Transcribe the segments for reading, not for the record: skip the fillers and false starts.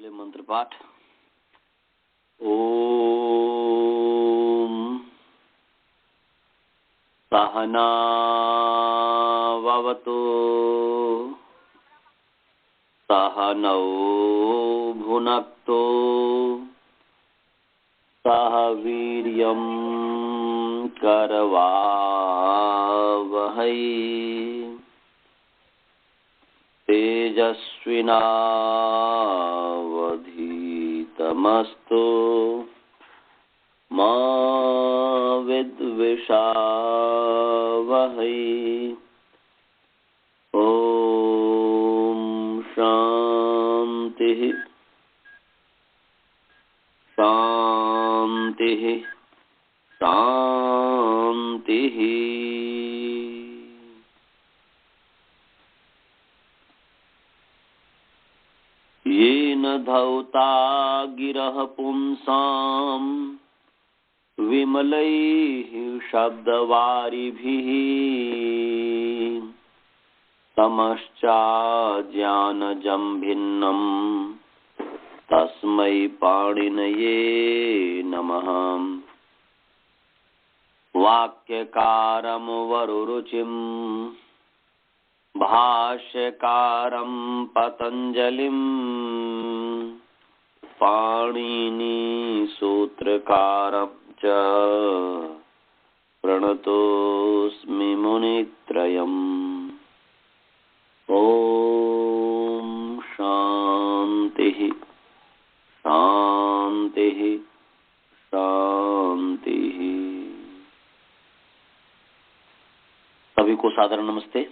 पहले मंत्र पाठ। ओम सहना भवतु सहनौ भुनक्तु सह वीर्यं करवावहै तेजस्विनावधीतमस्तु मा विद्विषावहै। ओम शांति शांति शांति। येन धौता गिरः पुंसाम् विमलैः शब्दवारिभिः तमश्चाज्ञानजं भिन्नम् तस्मै पाणिनये नमः। वाक्यकारं वरुरुचिं भाष्यकारं पतंजलिं पाणिनि सूत्रकारं च प्रणतोऽस्मि मुनित्रयम्। ओम शांति शांति शांति। सभी को सादर नमस्ते।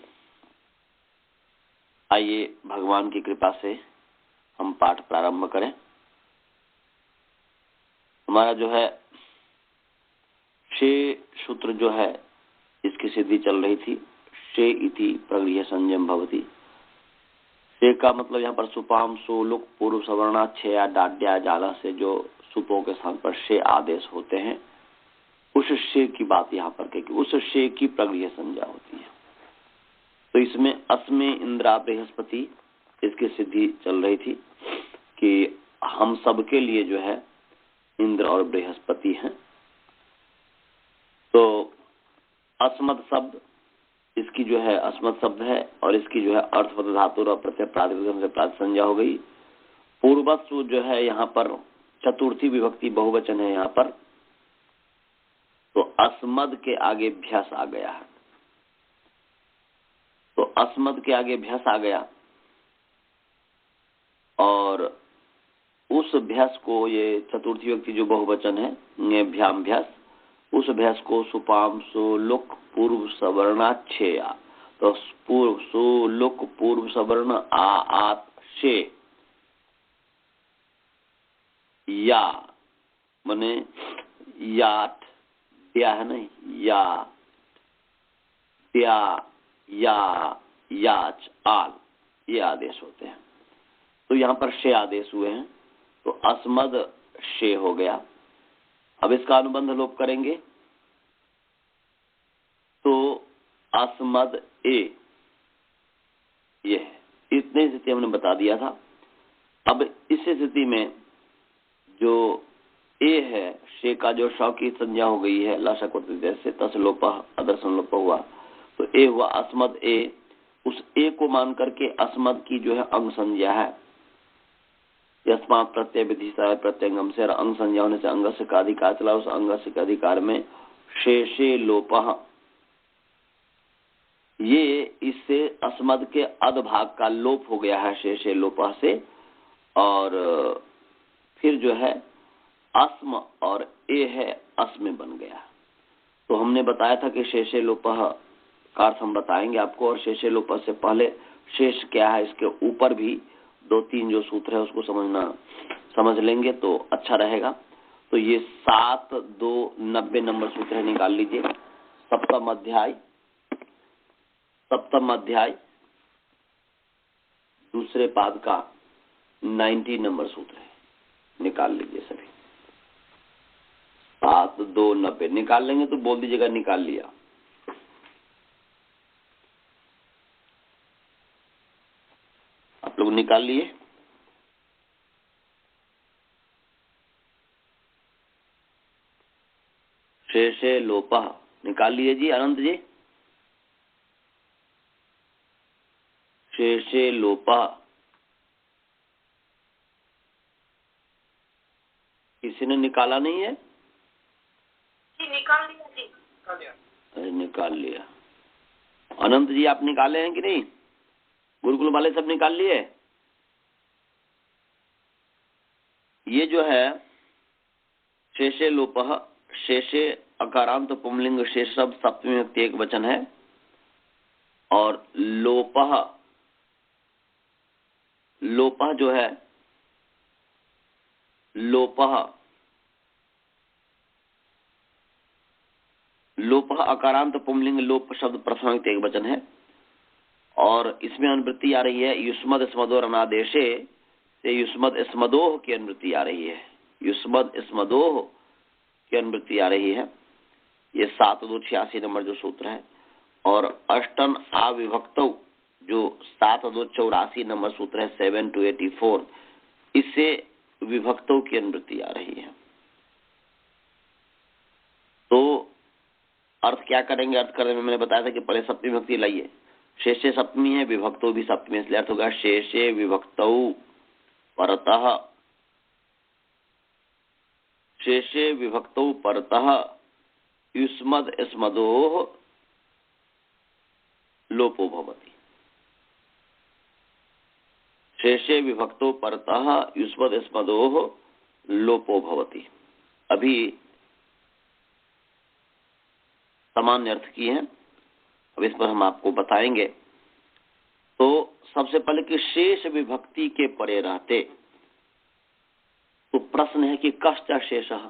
आइए भगवान की कृपा से हम पाठ प्रारंभ करें। हमारा जो है शे सूत्र जो है इसकी सिद्धि चल रही थी। शे इति प्रगृह्य संयम भवति। शे का मतलब यहाँ पर सुपाम सुलुक पूर्व सवर्णा छया डाड्या जाला से जो सुपों के स्थान पर शे आदेश होते हैं, उस शे की बात यहाँ पर कही। उस शे की प्रगृह्य संज्ञा होती है। तो इसमें अस्मे इंद्रा बृहस्पति इसकी सिद्धि चल रही थी कि हम सबके लिए जो है इंद्र और बृहस्पति हैं। तो अस्मद शब्द इसकी जो है अस्मद शब्द है और इसकी जो है अर्थवत धातु और प्रत्यय प्रातिपदिक से प्राति संज्ञा हो गई। पूर्वस्व जो है यहाँ पर चतुर्थी विभक्ति बहुवचन है यहाँ पर, तो अस्मद के आगे भ्यास आ गया है। तो अस्मद के आगे भ्यास आ गया और उस भ्यास को ये चतुर्थी विभक्ति जो बहुवचन है ये भ्याम भ्यास, उस भ्यास को सुपाम सुलुक पूर्व सवर्ण छेया। तो पूर्व सुलुक पूर्व सवर्ण आ आत शे या मने याट या है नहीं या त्या या याच आल ये आदेश होते हैं। तो यहाँ पर शे आदेश हुए हैं तो अस्मद शे हो गया। अब इसका अनुबंध लोप करेंगे तो अस्मद ए ये है। इतने स्थिति हमने बता दिया था। अब इस स्थिति में जो ए है शे का जो श की संज्ञा हो गई है लाशक जैसे तस लोप अदर्शन लोप हुआ तो ए हुआ अस्मद ए। उस ए को मान करके अस्मद की जो है अंग संज्ञा है। यस्मात् प्रत्यय विधि प्रत्यंगम से अंग संज्ञा होने से अंगस्य का अधिकार चला। उस अंगस्य के अधिकार में शेषे लोप ये इससे अस्मद के अधभाग का लोप हो गया है शेषे लोप से। और फिर जो है अस्म और ए है अस्म बन गया। तो हमने बताया था कि शेषे लोप का अर्थ हम बताएंगे आपको। और शेषे लोप से पहले शेष क्या है इसके ऊपर भी दो तीन जो सूत्र है उसको समझ लेंगे तो अच्छा रहेगा। तो ये 7 2 90 नंबर सूत्र है, निकाल लीजिए। सप्तम अध्याय दूसरे पाद का 90 नंबर सूत्र है, निकाल लीजिए सभी। 7 2 90 निकाल लेंगे तो बोल दीजिएगा निकाल लिया। आप लोग निकाल लिए? शेषे लोपः निकाल लिए जी अनंत जी। शेषे लोपः किसी ने निकाला नहीं है? निकाल लिया जी। अरे निकाल लिया। अनंत जी आप निकाले हैं कि नहीं? गुरुकुल वाले सब निकाल लिए? ये जो है शेषे लोपः, शेषे अकारांत पुंलिंग शेष शब्द सप्तमी विभक्ति एक वचन है। और लोपः, लोपः जो है लोपः, लोपः अकारांत पुंलिंग लोप शब्द प्रथमा विभक्ति एक वचन है। और इसमें अनुवृत्ति आ रही है युष्मद स्मदोर अनादेशे से युष्मद स्मदोह की अनुवृत्ति आ रही है। युष्मद स्मदोह की अनुवृत्ति आ रही है। ये 7-2-86 नंबर जो सूत्र है। और अष्टन अविभक्तौ जो 7-2-84 नंबर सूत्र है 7-84, इससे विभक्तों की अनुवृत्ति आ रही है। तो अर्थ क्या करेंगे? अर्थ करने में मैंने बताया था कि पहले सप्तमी विभक्ति लाइए। शेषे सप्तमी है, विभक्तौ भी सप्तमी, इसलिए अर्थ होगा शेषे विभक्तौ परतः, शेषे विभक्तौ परतः युष्मद स्मदोः लोपो भवति। शेषे विभक्तौ परतः युष्मद स्मदोः लोपो भवति। अभी सामान्य अर्थ की है, अब इस पर हम आपको बताएंगे। तो सबसे पहले कि शेष विभक्ति के परे रहते, तो प्रश्न है कि कश्च शेषः,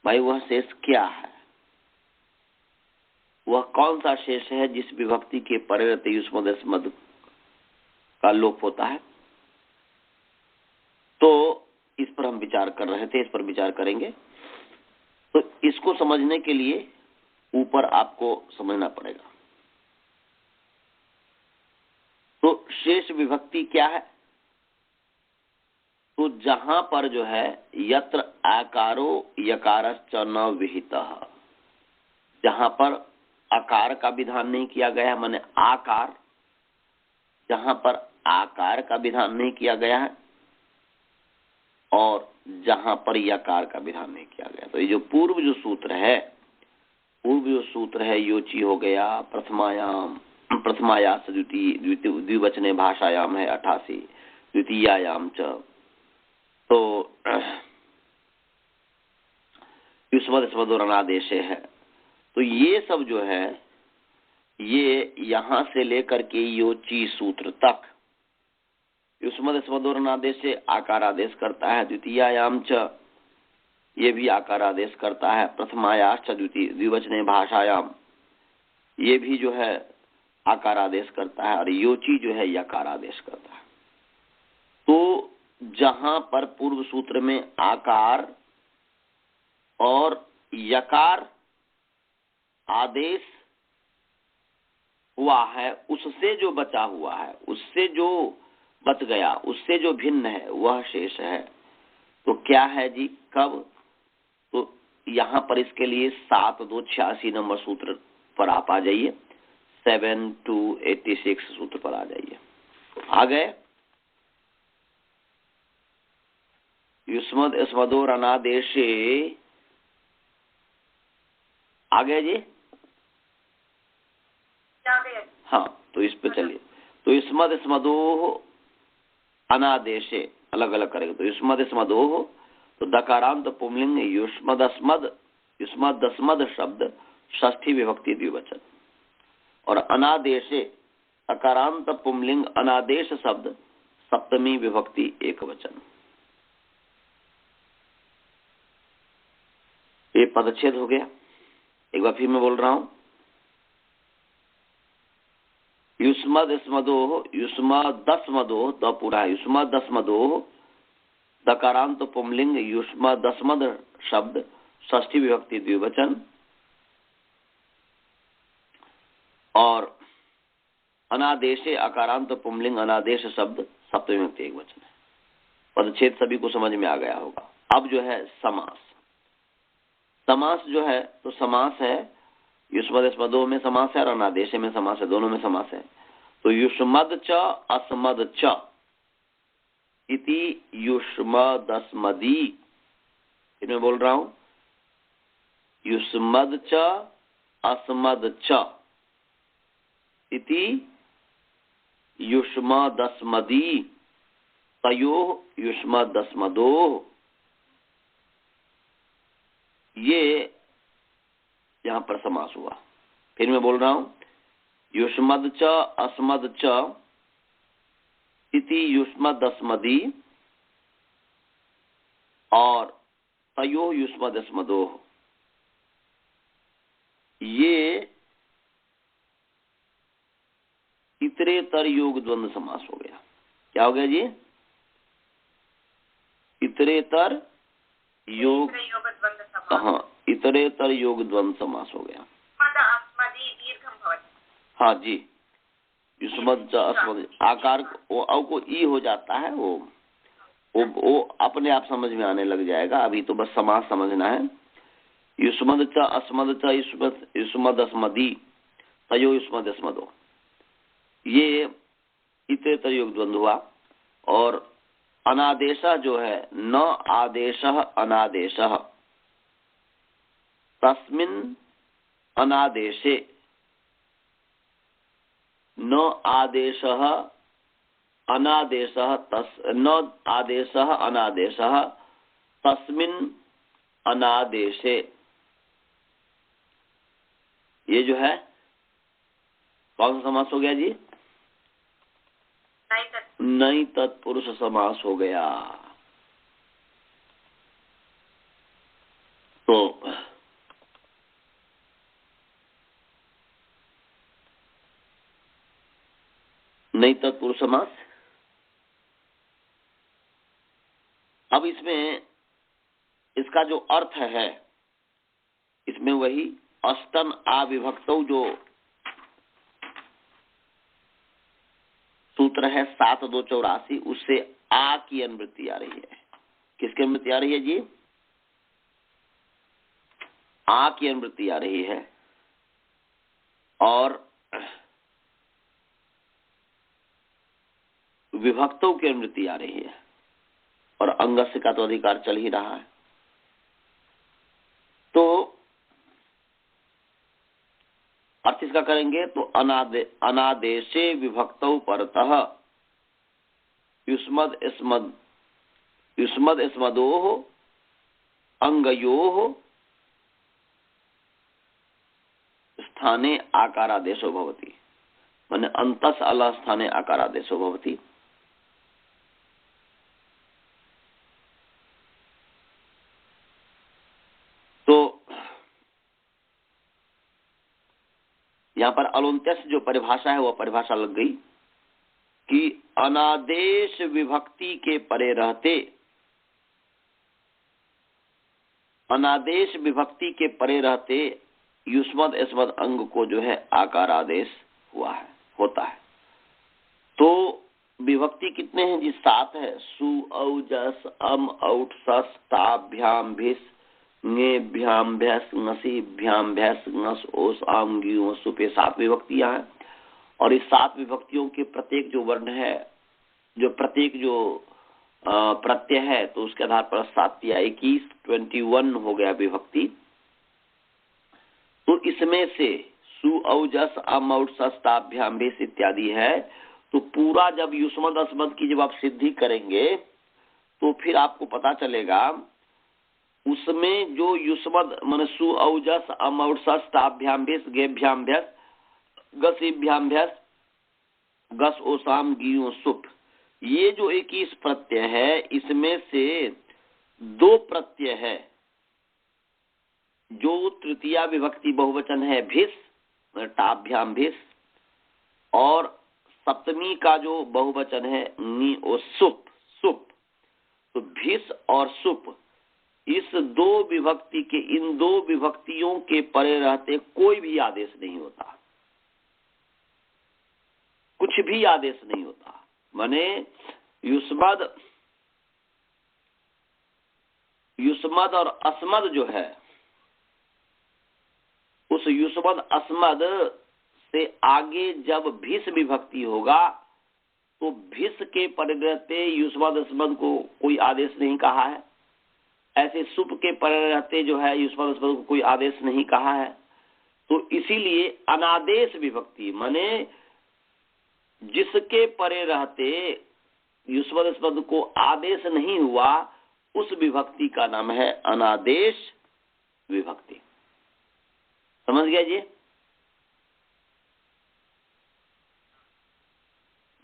भाई वह शेष क्या है? वह कौन सा शेष है जिस विभक्ति के परे रहते युष्मद स्मद का लोप होता है? तो इस पर हम विचार कर रहे थे, इस पर विचार करेंगे। तो इसको समझने के लिए ऊपर आपको समझना पड़ेगा। तो शेष विभक्ति क्या है? तो जहां पर जो है यत्र आकारो यकारश्च न विहितः, जहां पर आकार का विधान नहीं किया गया, माने आकार, जहां पर आकार का विधान नहीं किया गया है और जहां पर यकार का विधान नहीं किया गया। तो ये जो पूर्व जो सूत्र है, पूर्व जो सूत्र है योची हो गया, प्रथमायाम, प्रथमायास द्विवचने भाषायाम है 88, द्वितीयायाम च, तो युष्मद स्मदोर अनादेशे है। तो ये सब जो है ये यहां से लेकर के योची सूत्र तक युष्मद स्मदोर अनादेशे आकार आदेश करता है। द्वितीयायाम च ये भी आकार आदेश करता है। प्रथमायाश्च द्विवचने भाषायाम ये भी जो है आकार आदेश करता है। और योची जो है यकार आदेश करता है। तो जहां पर पूर्व सूत्र में आकार और यकार आदेश हुआ है, उससे जो बचा हुआ है, उससे जो बच गया, उससे जो भिन्न है वह शेष है। तो क्या है जी? कब? तो यहां पर इसके लिए 7-2-86 नंबर सूत्र पर आप आ जाइए, 7-86 सूत्र पर आ जाइए। आ गए? युष्मद स्मदोर अनादेशे आ गए जी? हाँ, तो इस पे चलिए। तो युष्मद स्मदोह अनादेशे अलग अलग करेंगे। तो युष्मद स्मदोह, तो दकारांत पुंलिंग युष्मदस्मद, युष्मदस्मद शब्द षष्ठी विभक्ति द्विवचन। और अनादेशे अकारांत पुंलिंग अनादेश शब्द सप्तमी विभक्ति एक वचन। ये पदच्छेद हो गया। एक बार फिर मैं बोल रहा हूं, युष्मद स्मदोह, युष्मदस्मदोह, द पूरा है, युष्मदस्मदोह दकारांत पुंलिंग युष्मदस्मद शब्द षष्ठी विभक्ति द्विवचन। और अनादेशे अकारांत पुंलिंग अनादेश शब्द सप्तमी विभक्ति एक वचन है। पदच्छेद सभी को समझ में आ गया होगा। अब जो है समास, समास जो है तो समास है, युष्मद अस्मदो में समास है और अनादेश में समास है, दोनों में समास है। तो युष्मद च अस्मद च इति युष्मदस्मदी, इनमें बोल रहा हूं, युष्मद च अस्मद च इति युष्मदस्मदी तयोः युष्मदस्मदोः। ये यहां पर समास हुआ। फिर मैं बोल रहा हूं, युष्मद च अस्मद च इति युष्मदस्मदी और तयोः युष्मदस्मदोः। ये इतरेतर योग द्वंद्व समास हो गया। क्या हो गया जी? इतरेतर योग, हाँ, इतरेतर योग द्वंद्व समास हो गया। हाँ जी, युष्मद अस्मद आकार को ई हो जाता है, वो अपने आप समझ में आने लग जाएगा। अभी तो बस समास समझना है। युष्मद च अस्मद च युष्मद अस्मदी तयो युष्मद अस्मदो, ये इतरेतर योग द्वंद्व हुआ। और अनादेशः जो है, न आदेशः अनादेशः तस्मिन् अनादेशे, न आदेशः अनादेशः न आदेशः अनादेशः तस्मिन् अनादेशे, ये जो है कौन सा समास हो गया जी? नहीं तत्पुरुष समास हो गया। तो नहीं तत्पुरुष समास। अब इसमें इसका जो अर्थ है, इसमें वही अष्टम अविभक्तौ जो सूत्र है 7284, उससे आ की अनुवृत्ति आ रही है। किसकी अनुवृत्ति आ रही है जी? आ की अनुवृत्ति आ रही है। और विभक्तों की अनुवृत्ति आ रही है। और अंगस्य का तो अधिकार चल ही रहा है। तो अर्थ इसका करेंगे तो अनादेशे विभक्तौ परतः युष्मद अस्मदोः अंगयोः स्थाने आकारादेशो भवति, माने अंतस अल स्थाने आकारादेशो भवति। तो यहां पर अलोन्त्यस जो परिभाषा है, वह परिभाषा लग गई कि अनादेश विभक्ति के परे रहते, अनादेश विभक्ति के परे रहते युष्मद अस्मद अंग को जो है आकार आदेश हुआ है, होता है। तो विभक्ति कितने हैं जी? 7 है। सु औ जस अम औट सस ताभ्याम भिस ङेभ्याम भैस ङसीभ्याम भैस ङस ओस आम गियो सुपे 7 विभक्तियां हैं। और इस 7 विभक्तियों के प्रत्येक जो वर्ण है, जो प्रत्येक जो प्रत्यय है, तो उसके आधार पर 7 या 21 21 हो गया विभक्ति। तो इसमें से सु औ जस अम औट सस ताभ्याम भिस इत्यादि है। तो पूरा जब युष्मद अस्मद की जब आप सिद्धि करेंगे तो फिर आपको पता चलेगा उसमें जो युष्मद माने सु औ जस अम औट सस ताभ्याम भिस गेभ्याम भैस गसीभ्याम भैस गस ओसाम गियो सुप, ये जो 21 प्रत्यय है, इसमें से 2 प्रत्यय है जो तृतीया विभक्ति बहुवचन है भिस ताभ्याम भिस, और सप्तमी का जो बहुवचन है नी ओ सुप सुप। तो भिस और सुप, इस 2 विभक्ति के, इन 2 विभक्तियों के परे रहते कोई भी आदेश नहीं होता, कुछ भी आदेश नहीं होता। माने युष्मद और अस्मद जो है, उस युष्मद अस्मद से आगे जब भिस विभक्ति होगा तो भिस के परिरहते युष्मद अस्मद को कोई आदेश नहीं कहा है। ऐसे सुप के परिरहते जो है युष्मद अस्मद को कोई आदेश नहीं कहा है। तो इसीलिए अनादेश विभक्ति माने जिसके परे रहते युष्मद अस्मद को आदेश नहीं हुआ उस विभक्ति का नाम है अनादेश विभक्ति। समझ गया जी?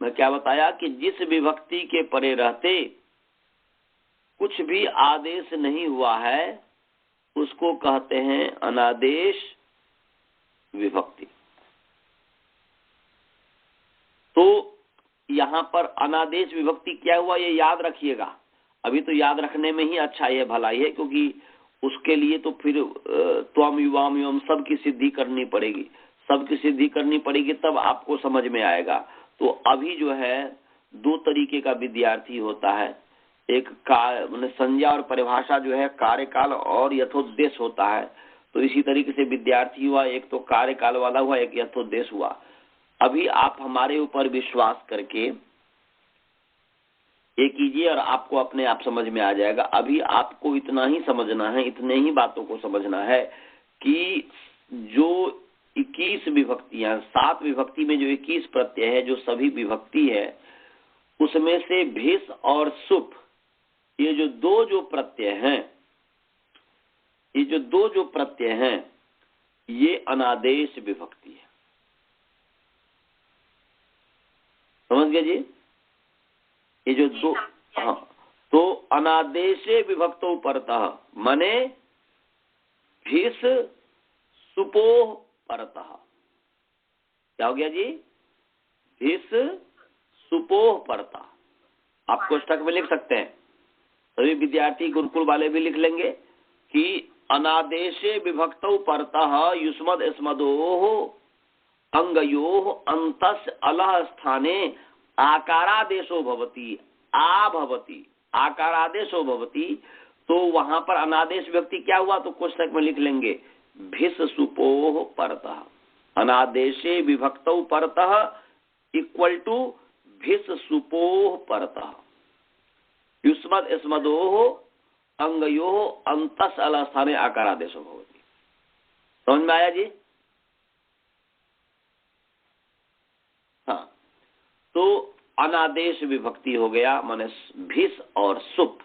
मैं क्या बताया कि जिस विभक्ति के परे रहते कुछ भी आदेश नहीं हुआ है उसको कहते हैं अनादेश विभक्ति। तो यहां पर अनादेश विभक्ति क्या हुआ ये याद रखिएगा। अभी तो याद रखने में ही अच्छा है भलाई है, क्योंकि उसके लिए तो फिर त्वम युवाम युवम सबकी सिद्धि करनी पड़ेगी, सबकी सिद्धि करनी पड़ेगी तब आपको समझ में आएगा। तो अभी जो है दो तरीके का विद्यार्थी होता है, एक संज्ञा और परिभाषा जो है कार्यकाल और यथोद्देश होता है। तो इसी तरीके से विद्यार्थी हुआ, एक तो कार्यकाल वाला हुआ, एक यथोद्देश हुआ। अभी आप हमारे ऊपर विश्वास करके ये कीजिए और आपको अपने आप समझ में आ जाएगा। अभी आपको इतना ही समझना है, इतने ही बातों को समझना है कि जो 21 विभक्तियां, 7 विभक्ति में जो 21 प्रत्यय है, जो सभी विभक्ति है, उसमें से भिस और सुप ये जो दो प्रत्यय हैं, ये जो दो प्रत्यय हैं ये अनादेश विभक्ति है। समझ गए जी? ये जो दो, हाँ, तो अनादेशे विभक्तो परतः माने भिस सुपोह परतः। क्या हो गया जी? भिस सुपोह परतः। आप कोष्ठक में लिख सकते हैं, सभी विद्यार्थी गुरुकुल वाले भी लिख लेंगे कि अनादेशे विभक्तो परतः युष्मद स्मदोः अंगयोः अंतस् अलह स्थाने आकारादेशो भवति, आ भवति, आकारादेशो भवति। तो वहां पर अनादेश व्यक्ति क्या हुआ तो कोष्ठक में लिख लेंगे भिस सुपोह परतः। अनादेशे विभक्तौ परतः इक्वल टू भिस सुपोह परतः युष्मद स्मदोः अंगयोः अंतस् अलह स्थाने आकारादेशो भवति। समझ में आया जी? हाँ, तो अनादेश विभक्ति हो गया माने भिस और सुप,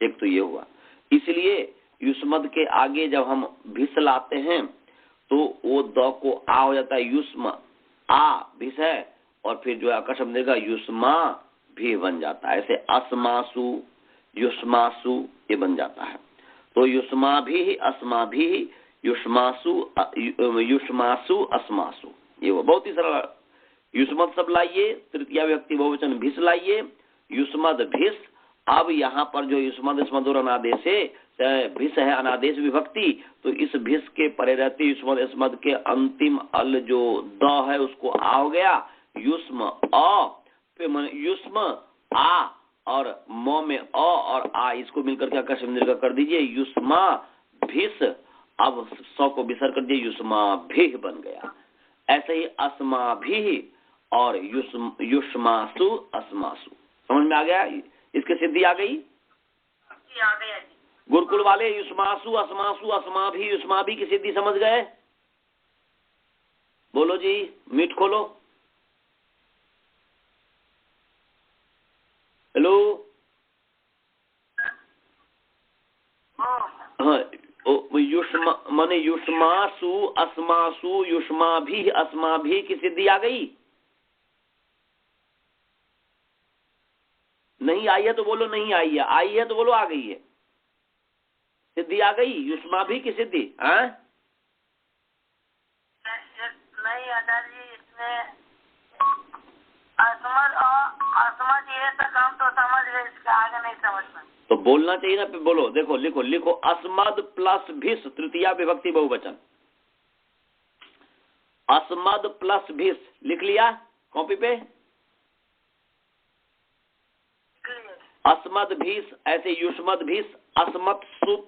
एक तो ये हुआ। इसलिए युष्मद के आगे जब हम भिस लाते हैं तो वो द को आ हो जाता है, युष्म आ भिस है, और फिर जो आकर्षण देगा युष्मा भी बन जाता है। ऐसे अस्मासु युष्मासु ये बन जाता है। तो युष्मा भी अस्मा भी युष्मासु युष्मासु अस्मासु, ये वो बहुत ही सरल। युष्मद सब लाइए, तृतीया व्यक्ति बहुवचन भिस लाइए, युष्मद भिस। अब यहाँ पर जो युष्मद स्मदोर अनादेश है, भिस है अनादेश विभक्ति, तो इस भिस के परे रहते युष्मद स्मद के अंतिम अल जो द है उसको आ हो गया, युष्म अ, फिर युष्म आ और म में अ और आ, इसको मिलकर के आकर्षण कर दीजिए युष्मा भिस। अब स को विसर्ग कर दीजिए, युष्मा भी बन गया। ऐसे ही अस्मा भी और युष्मासु अस्मासु। समझ में आ गया? इसकी सिद्धि आ गई? आ गया जी। गुरुकुल वाले युष्मासु अस्मासु अस्मा भी युष्मा भी की सिद्धि समझ गए? बोलो जी, मीट खोलो। हेलो, हाँ, युष्मा माने युष्मासु अस्मासु युष्मा भी अस्मा भी की सिद्धि आ गई? नहीं आई है तो बोलो नहीं आई है, आई है तो बोलो आ गई है। सिद्धि आ गई युष्मा भी की सिद्धि? हाँ नहीं आचार्य जी, इसमें असमझ ये तो काम तो समझ गए, इसके आगे नहीं समझ पाए। तो बोलना चाहिए ना, बोलो। देखो लिखो लिखो, अस्मद प्लस भिस तृतीया विभक्ति बहुवचन। अस्मद प्लस भिस लिख लिया कॉपी पे? अस्मद भीस, ऐसे युष्मद भीस, अस्मद सुप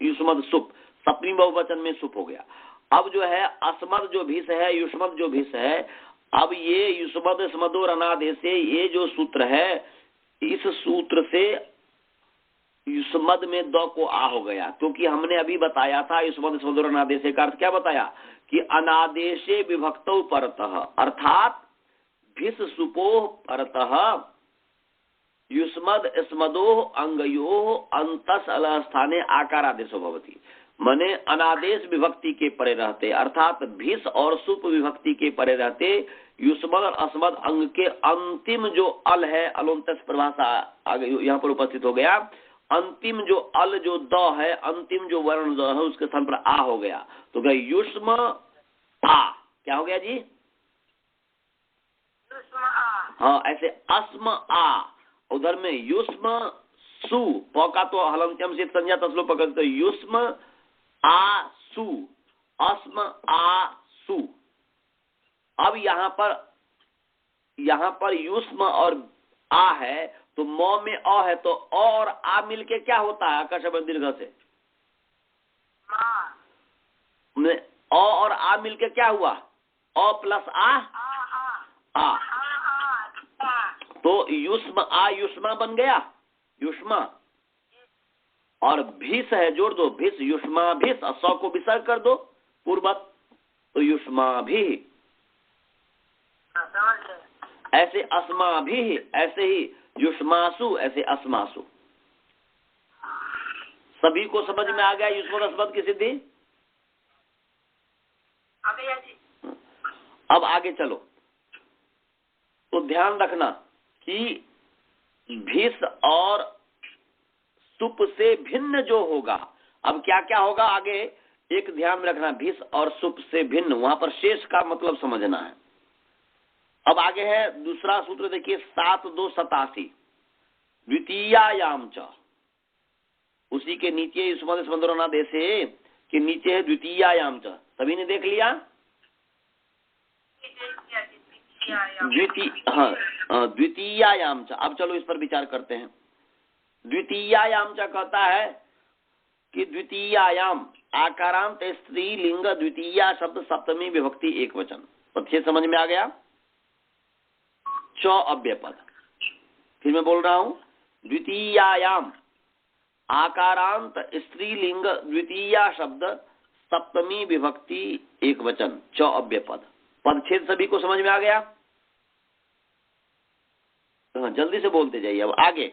युष्मद सुप, सप्तमी बहुवचन में सुप हो गया। अब जो है अस्मद जो भिस है, युष्मद जो भिस है, अब ये युष्मद स्मदोर अनादेश से ये जो सूत्र है, इस सूत्र से युष्मद में दो को आ हो गया, क्योंकि हमने अभी बताया था युष्मद स्मदोर अनादेश का अर्थ क्या बताया कि अनादेशे विभक्तौ परतः, अर्थात भिस सुपोह परतः युष्मद स्मदोह अंगयोः अंतस अलः स्थाने आकारादेशो भवति। माने अनादेश विभक्ति के परे रहते, अर्थात भिस और सुप विभक्ति के परे रहते युष्मद और अस्मद अंग के अंतिम जो अल है, अलोंतस परिभाषा आगे यहाँ पर उपस्थित हो गया, अंतिम जो अल जो द है, अंतिम जो वर्ण द है, उसके स्थान पर आ हो गया, तो क्या युष्म आ क्या हो गया जी? हाँ, ऐसे अस्म आ, उधर में युष्म सु, प का तो हलंत्यम से संज्ञा तस्लो पकड़, तो युष्म आ सु, अस्म आ सु। अब यहाँ पर युष्म और आ है, तो म में अ है, तो अ और आ मिलके क्या होता है आकाश दीर्घ से? अ और आ मिलके क्या हुआ? अ प्लस आ, तो युष्म आ युष्मा बन गया, युष्मा, और भिस है जोड़ दो, भिस युष्मा भिस, और सौ को विसर्ग कर दो पूर्वत, तो युष्मा भी, ऐसे अस्मा भी, ऐसे ही युष्मासु, ऐसे अस्मासु। सभी को समझ में आ गया युष्मद अस्मद की सिद्धि? अब आगे चलो, तो ध्यान रखना कि भिस और सुप से भिन्न जो होगा, अब क्या क्या होगा आगे एक ध्यान में रखना, भिस और सुप से भिन्न, वहां पर शेष का मतलब समझना है। अब आगे है दूसरा सूत्र, देखिए 7-2-87 द्वितीयायाम च, उसी के नीचे युष्मद स्मदोर अनादेश के नीचे है द्वितीयायाम च, सभी ने देख लिया? द्वितीयायाम च। अब चलो इस पर विचार करते हैं। द्वितीयायाम च कहता है कि द्वितीयायाम आकारांत स्त्री लिंग द्वितीया शब्द सप्तमी विभक्ति एक वचन, पक्षे समझ में आ गया? च अव्यय पद, फिर मैं बोल रहा हूं, द्वितीयायाम आकारांत स्त्रीलिंग द्वितीया शब्द सप्तमी विभक्ति एक वचन, च अव्यय पद, पदच्छेद सभी को समझ में आ गया? तो जल्दी से बोलते जाइए। अब आगे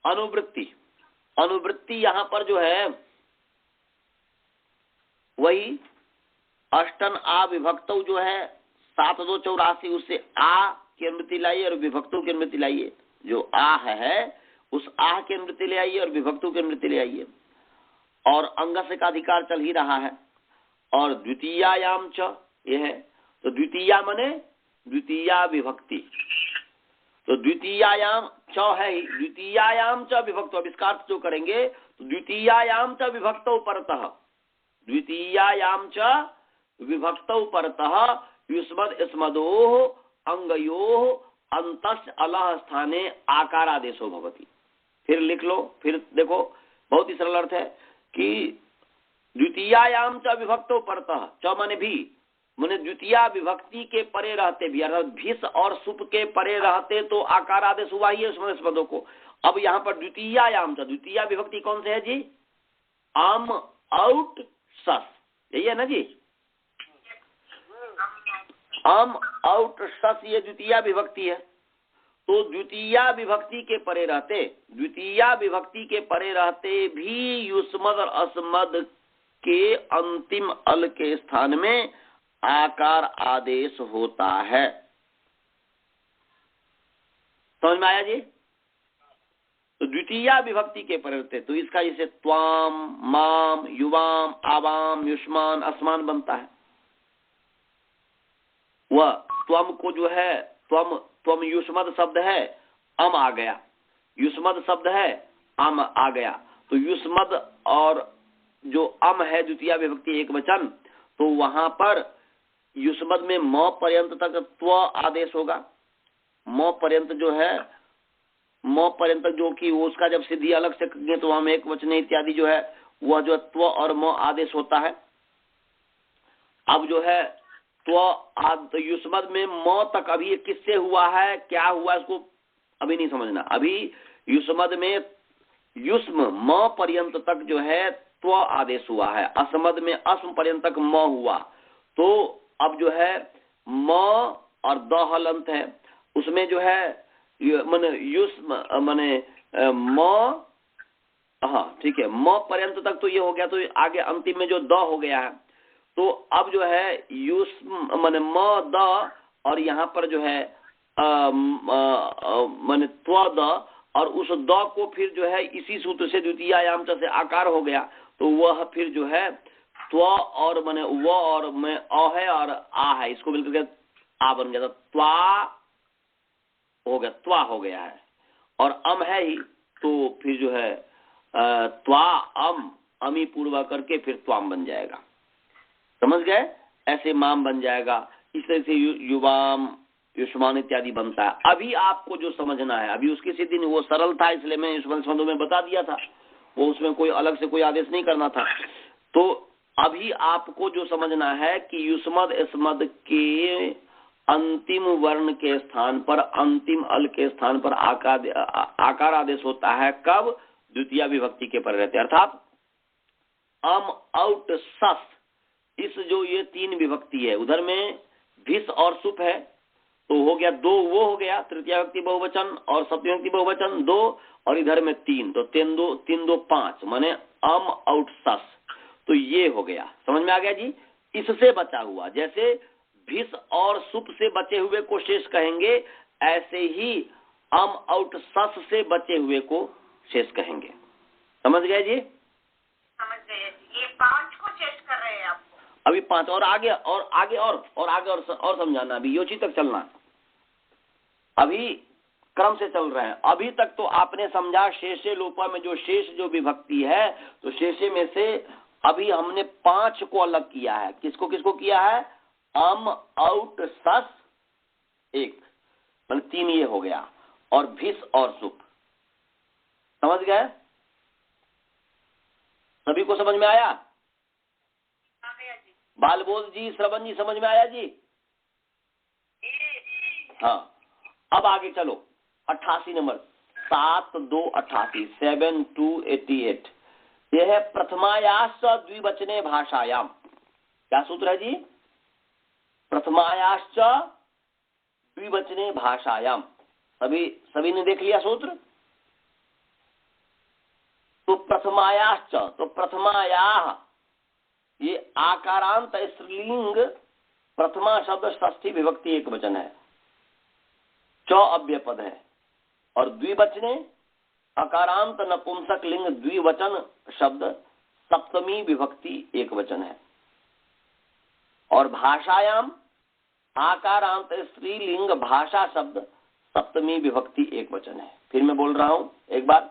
अनुवृत्ति, अनुवृत्ति यहां पर जो है वही अष्टन आ विभक्तों जो है 7-2-84, उससे आ की अनुवृत्ति लाइए और विभक्तों की अनुवृत्ति लाइए, जो आह है उस आह की अनुवृत्ति ले आइए और विभक्तों की अनुवृत्ति ले आइए, और अंगस्य का अधिकार चल ही रहा है, और द्वितीयायाम च ये है, तो द्वितीया मने द्वितीया विभक्ति, तो द्वितीयायाम च है ही, द्वितीयायाम च विभक्तो, अब इसका अर्थ जो करेंगे तो द्वितीयायाम च विभक्तौ परतः, द्वितीयायाम च विभक्तौ परतः युष्मद स्मदोः अंगयोः अंतस् अलः स्थाने आकारादेशो भवति। फिर लिख लो, फिर देखो, बहुत ही सरल अर्थ है कि द्वितीयायाम च विभक्तौ परतः, च माने भी, माने द्वितीया विभक्ति के परे रहते भी, अर्थात भिस और सुप के परे रहते तो आकारादेश हुआ ही है उसमें पदों को। अब यहाँ पर द्वितीयायाम च, द्वितीया विभक्ति कौन से है जी? आम आउट सस, यही है ना जी? आम आउट सस ये द्वितीया विभक्ति है, तो द्वितीया विभक्ति के परे रहते, द्वितीया विभक्ति के परे रहते भी युष्मद और अस्मद के अंतिम अल के स्थान में आकार आदेश होता है। समझ में आया जी? तो द्वितीया विभक्ति के परे रहते, तो इसका जैसे त्वाम, माम, युवाम, आवाम, युष्मान, अस्मान बनता है। वह त्वम को जो है, त्वम युष्मद शब्द है, अम आ गया, युष्मद शब्द है, अम आ गया, तो युष्मद और जो अम है द्वितीया विभक्ति एक वचन, तो वहां पर युष्मद में म पर्यंत तक त्व आदेश होगा, म पर्यंत जो है, म पर्यंत जो कि उसका जब सिद्धि अलग से करेंगे तो हम एक वचन इत्यादि जो है वह जो त्व और म आदेश होता है। अब जो है त्व युष्मद में म तक अभी ये किससे हुआ है, क्या हुआ, इसको अभी नहीं समझना। अभी युष्मद में युष्म म पर्यंत तक जो है त्व आदेश हुआ है, असमद में अस्म पर्यंत तक म हुआ। तो अब जो है म और द हलंत है, उसमें जो है माने युष्म माने म, हाँ ठीक है, म पर्यंत तक तो ये हो गया। तो आगे अंतिम में जो द हो गया है, तो अब जो है युष्म माने म द और यहाँ पर जो है माने त्व द, और उस द को फिर जो है इसी सूत्र से द्वितीय आयाम से आकार हो गया। तो वह फिर जो है त्व और माने व और में अ है और आ है, इसको मिलकर के आ बन गया। तो त्वा हो गया, त्वा हो गया है, और अम है ही, तो फिर जो है त्वा अम, अमी पूर्वा करके फिर त्वाम बन जाएगा। समझ गए? ऐसे माम बन जाएगा। इस तरह से युवाम युष्मान इत्यादि बनता है। अभी आपको जो समझना है, अभी उसकी सिद्धि नहीं, वो सरल था इसलिए मैं युष्मन स्मदों में बता दिया था, वो उसमें कोई अलग से कोई आदेश नहीं करना था। तो अभी आपको जो समझना है कि युष्मद स्मद के अंतिम वर्ण के स्थान पर, अंतिम अल के स्थान पर आकार आदेश होता है। कब? द्वितीय विभक्ति के पर रहते, अर्थात अम आउट सस, इस जो ये तीन विभक्ति है, उधर में भिस और सुप है, तो हो गया दो, वो हो गया तृतीय विभक्ति बहुवचन, और सप्तमी विभक्ति बहुवचन दो, और इधर में तीन, तो तीन दो पांच, माने अम आउट सस, तो ये हो गया। समझ में आ गया जी? इससे बचा हुआ, जैसे भिस और सुप से बचे हुए को शेष कहेंगे, ऐसे ही अम आउट सस से बचे हुए को शेष कहेंगे। समझ गए जी? समझ गए। ये 5 को चेक कर रहे हैं आपको। अभी 5 और आगे और समझाना। अभी योची तक चलना, अभी क्रम से चल रहे हैं। अभी तक तो आपने समझा शेषे लोपा में जो शेष जो विभक्ति है, तो शेषे में से अभी हमने 5 को अलग किया है। किसको किसको किया है? अम आउट सस 1, मतलब 3 ये हो गया, और भिस और सुप। समझ गए? सभी को समझ में आया? बालबोध जी, श्रवण जी, समझ में आया जी? हाँ, अब आगे चलो। 88 नंबर, 7288, 7288, यह है प्रथमायाश्च द्विवचने भाषायाम। क्या सूत्र है जी? प्रथमायाश्च द्विवचने भाषायाम। सभी ने देख लिया सूत्र? तो प्रथमायाश्च, तो प्रथमायाह, ये आकारांत स्त्रीलिंग प्रथमा शब्द षष्ठी विभक्ति एक वचन है, च अव्यय पद है, और द्विवचने अकारांत नपुंसक लिंग द्विवचन शब्द सप्तमी विभक्ति एक वचन है, और भाषायाम आकारांत स्त्रीलिंग भाषा शब्द सप्तमी विभक्ति एक वचन है। फिर मैं बोल रहा हूं एक बार,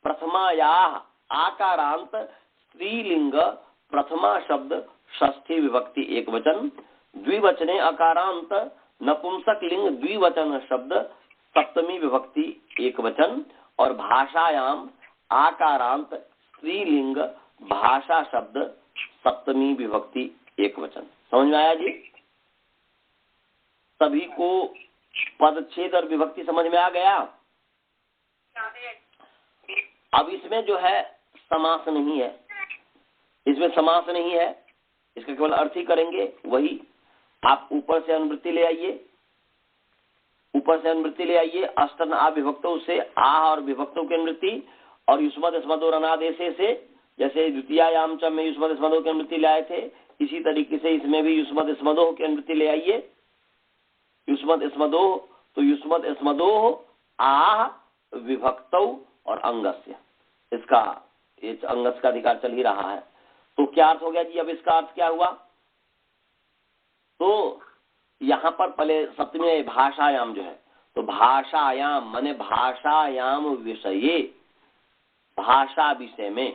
प्रथमायाह आकारांत स्त्रीलिंग प्रथमा शब्द षष्ठी विभक्ति एक वचन, द्विवचने अकारांत नपुंसक लिंग द्विवचन शब्द सप्तमी विभक्ति एक वचन, और भाषायाम आकारांत स्त्रीलिंग भाषा शब्द सप्तमी विभक्ति एक वचन। समझ में आया जी? सभी को पदच्छेद और विभक्ति समझ में आ गया? अब इसमें जो है समास नहीं है, इसमें समास नहीं है, इसका केवल अर्थ ही करेंगे। वही आप ऊपर से अनुवृत्ति ले आइए, ऊपर से अनुवृत्ति ले आइए, अष्टन आ विभक्तों से आ और विभक्तों की अनुवृत्ति, और युष्मद स्मदो अनादेशे से, जैसे द्वितीयायाम च में युष्मद स्मदो की अनुवृत्ति ले आए थे, इसी तरीके से इसमें भी युष्मद स्मदो की अनुवृत्ति ले आइए। युष्मद स्मदो, तो युष्मद स्मदो आ विभक्तौ और अंगस्य, इसका अंगस का अधिकार चल ही रहा है। तो क्या अर्थ हो गया जी? अब इसका अर्थ क्या हुआ? तो यहाँ पर पहले सप्तमी भाषायाम जो है, तो भाषायाम माने भाषायाम विषये, भाषा विषय में,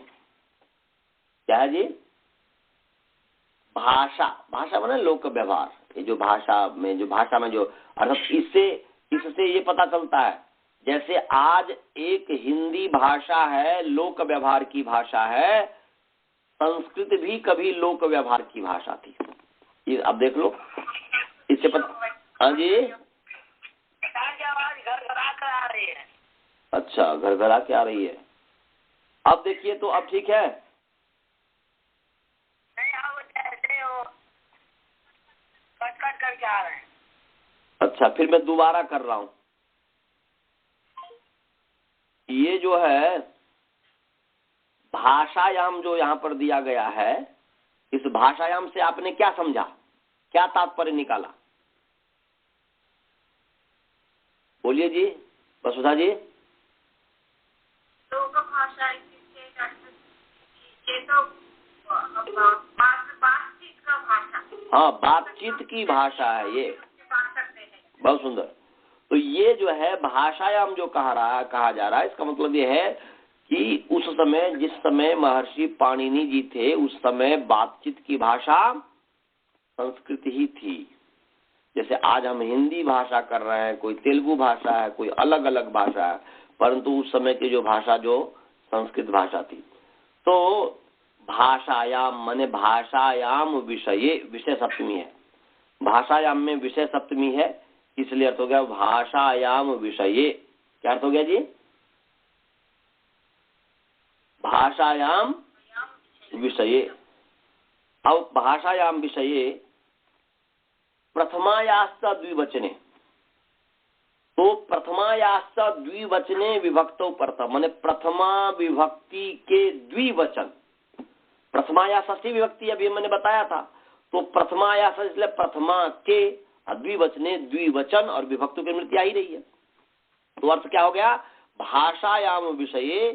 क्या है जी? भाषा माने लोक व्यवहार, ये जो भाषा में जो अर्थात इससे ये पता चलता है, जैसे आज एक हिंदी भाषा है, लोक व्यवहार की भाषा है, संस्कृत भी कभी लोक व्यवहार की भाषा थी। ये अब देख लो, इससे पता। हाँ जी, आवाज घर घर आकर आ रही है। अच्छा, घर घर आके आ रही है। अब देखिए तो अब ठीक है। नहीं, अब जैसे वो कट कट करके आ रहे हैं। अच्छा, फिर मैं दोबारा कर रहा हूं। ये जो है भाषायाम जो यहाँ पर दिया गया है, इस भाषायाम से आपने क्या समझा, क्या तात्पर्य निकाला? बोलिए जी, वसुधा जी। लोक भाषा ये तो बातचीत का भाषा। हाँ, बातचीत की भाषा है ये। बहुत सुंदर। तो ये जो है भाषायाम जो कहा जा रहा है, इसका मतलब ये है कि उस समय, जिस समय महर्षि पाणिनि जी थे, उस समय बातचीत की भाषा संस्कृत ही थी। जैसे आज हम हिंदी भाषा कर रहे हैं, कोई तेलुगु भाषा है, कोई अलग अलग भाषा है, परंतु उस समय की जो भाषा जो संस्कृत भाषा थी। तो भाषायाम माने भाषायाम विषये, विषय सप्तमी है। भाषायाम में विषय सप्तमी है, इसलिए अर्थ हो गया भाषायाम विषये। क्या अर्थ हो गया जी? भाषायाम विषये। अब भाषायाम विषये प्रथमायाश्च द्विवचने, तो प्रथमायाश्च द्विवचने विभक्तो परतः, माने प्रथमा विभक्ति के द्विवचन। प्रथमाया षष्ठी विभक्ति अभी मैंने बताया था, तो प्रथमाया इसलिए प्रथमा के, द्विवचने द्विवचन और विभक्तों की वृत्ति आ ही रही है। तो अर्थ क्या हो गया? भाषायाम विषये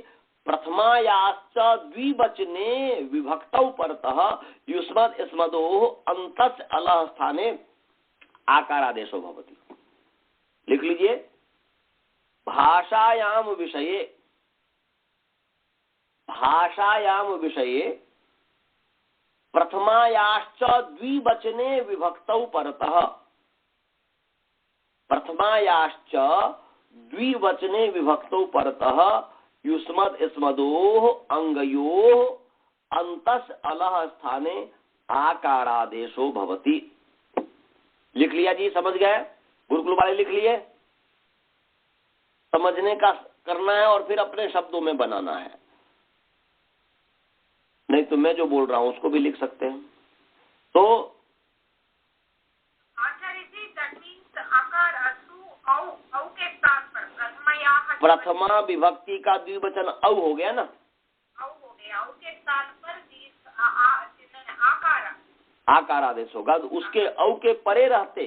प्रथमायाश्च द्विवचने विभक्तौ परतः युष्मद् स्मदोः अन्तस् अलः स्थाने आकारादेशो भवति। लिख लीजिए, भाषायाम विषये, भाषायाम विषये प्रथमायाश्च द्विवचने विभक्तौ परतः, प्रथमायाश्च द्विवचने विभक्तौ परतः युष्मद् स्मदोः अंगयोः अन्तस् अलः स्थाने आकारादेशो भवति। लिख लिया जी? समझ गए? गुरुकुल वाले लिख लिए? समझने का करना है और फिर अपने शब्दों में बनाना है, नहीं तो मैं जो बोल रहा हूं उसको भी लिख सकते हैं। तो प्रथमा विभक्ति का द्विवचन औ हो गया ना, औ हो गया, औ के स्थान पर आकार आदेश होगा। तो उसके औ के परे रहते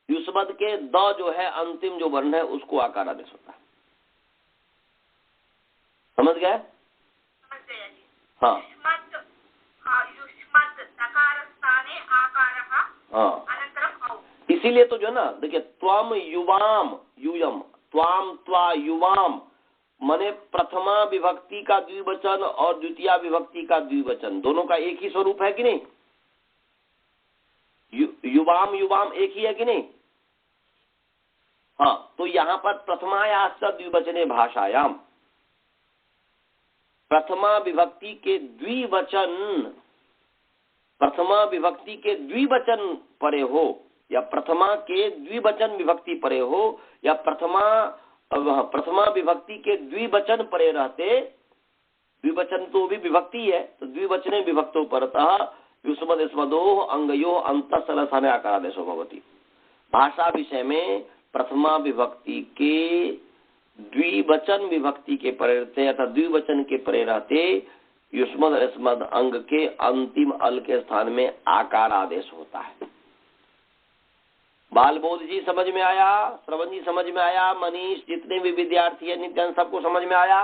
युष्मद् के द जो है अंतिम जो वर्ण है उसको आकार आदेश होता है। समझ गए? हाँ, हाँ, इसीलिए तो जो ना देखिए, त्वम युवाम यूयम, त्वाम त्वा युवाम माने प्रथमा विभक्ति का द्विवचन और द्वितीय विभक्ति का द्विवचन, दोनों का एक ही स्वरूप है कि नहीं? युवाम युवाम एक ही है कि नहीं? हाँ, तो यहाँ पर प्रथमायाश्च द्विवचने भाषायाम, प्रथमा विभक्ति के द्विवचन, प्रथमा विभक्ति के द्विवचन परे हो, या प्रथमा के द्विवचन विभक्ति परे हो, या प्रथमा विभक्ति के द्विवचन परे रहते, द्विवचन तो भी विभक्ति है, तो द्विवचने विभक्तो परतः युष्मद् स्मदोः अंगयोः अन्तस् अलः स्थाने आकारादेशो भवति। भाषा विषय में प्रथमा विभक्ति के द्विवचन विभक्ति के परे रहते अर्थात द्विवचन के परे रहते युष्मद् स्मद् अंग के अंतिम अल के स्थान में आकार आदेश होता है। बालबोध जी समझ में आया? श्रवण जी समझ में आया? मनीष, जितने भी विद्यार्थी है नित्यान, सबको समझ में आया?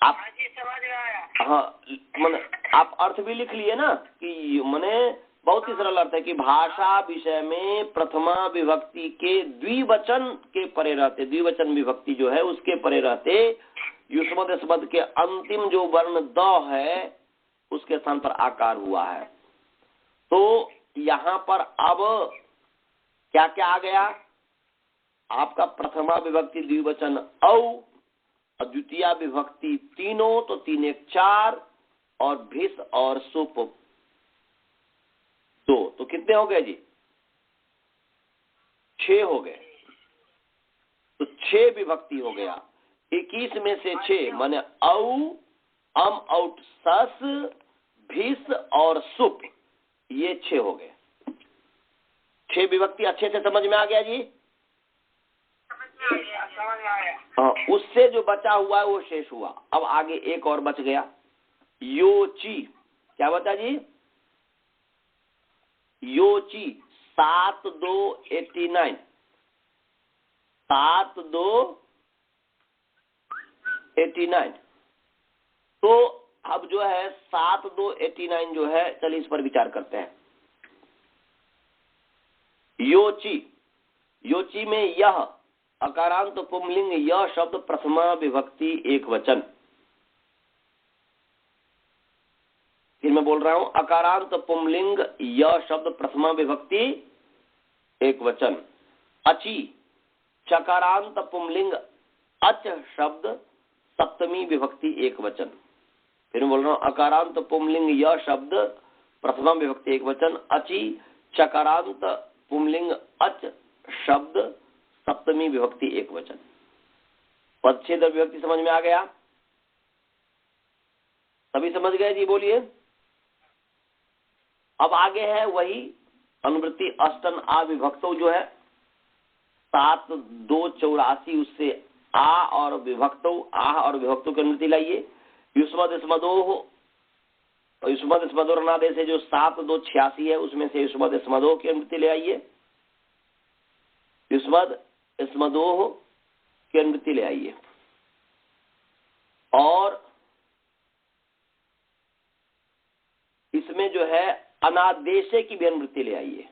आप समझ में आया? हाँ, मैंने आप अर्थ भी लिख लिए ना कि मैंने बहुत ही सरल अर्थ है कि भाषा विषय में प्रथमा विभक्ति के द्विवचन के परे रहते, द्विवचन विभक्ति जो है उसके परे रहते युष्मद् स्मद् के अंतिम जो वर्ण द है उसके स्थान पर आकार हुआ है। तो यहाँ पर अब क्या क्या आ गया? आपका प्रथमा विभक्ति द्विवचन औ और द्वितीया विभक्ति तीनों, तो 3 1 4 और भिस और सुप 2, तो कितने हो गए जी? 6 हो गए। तो 6 विभक्ति हो गया। 21 में से 6 माने औ, अम, औट, सस, भिस और सुप, ये 6 हो गए। 6 विभक्ति अच्छे से समझ में आ गया जी? हाँ, उससे जो बचा हुआ है वो शेष हुआ। अब आगे एक और बच गया, योची। क्या बचा जी? योची 7 2 89, 7 2 89। तो अब जो है 7 2 89 जो है, चलिए इस पर विचार करते हैं। योची, योची में यह अकारांत पुंलिंग यह शब्द प्रथमा विभक्ति एक वचन। फिर मैं बोल रहा हूं, अकारांत पुंलिंग यह शब्द प्रथमा विभक्ति एक वचन। अची चकारांत पुंलिंग अच शब्द सप्तमी विभक्ति एक वचन। फिर मैं बोल रहा हूं, अकारांत पुंलिंग यह शब्द प्रथमा विभक्ति एक वचन। अची चकारांत पुंलिंग अच शब्द सप्तमी विभक्ति एक वचन। पदच्छेद विभक्ति समझ में आ गया? सभी समझ गए जी? बोलिए। अब आगे है वही अनुवृत्ति अष्टन आ विभक्तो जो है 7 2 84, उससे आ और विभक्तो, आह और विभक्तों की अनुवृत्ति लाइए। युष्मद स्मदोह, युष्मद स्मदोह अनादेश से जो 7 2 86 है, उसमें से युष्मद स्मदोह की अनुवृत्ति ले आइए। युष्मद स्मदोह की अनुवृत्ति ले आइए। और इसमें जो है अनादेशे की भी अनुवृत्ति ले आइए।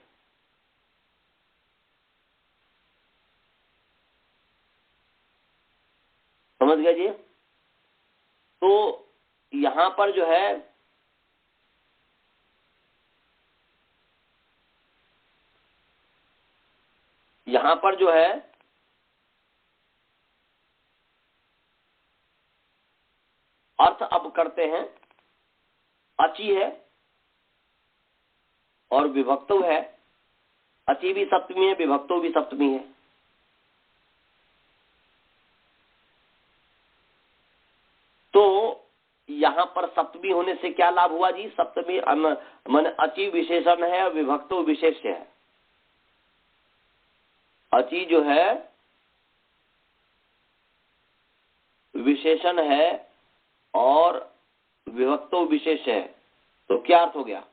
समझ गए जी? तो यहां पर जो है अर्थ अब करते हैं। अची है और विभक्तो है। अची भी सप्तमी है, विभक्तो भी सप्तमी है। तो यहां पर सप्तमी होने से क्या लाभ हुआ जी? सप्तमी मन अची विशेषण है और विभक्तो विशेष्य है। अची जो है विशेषण है और विभक्तो विशेष है। तो क्या अर्थ हो गया?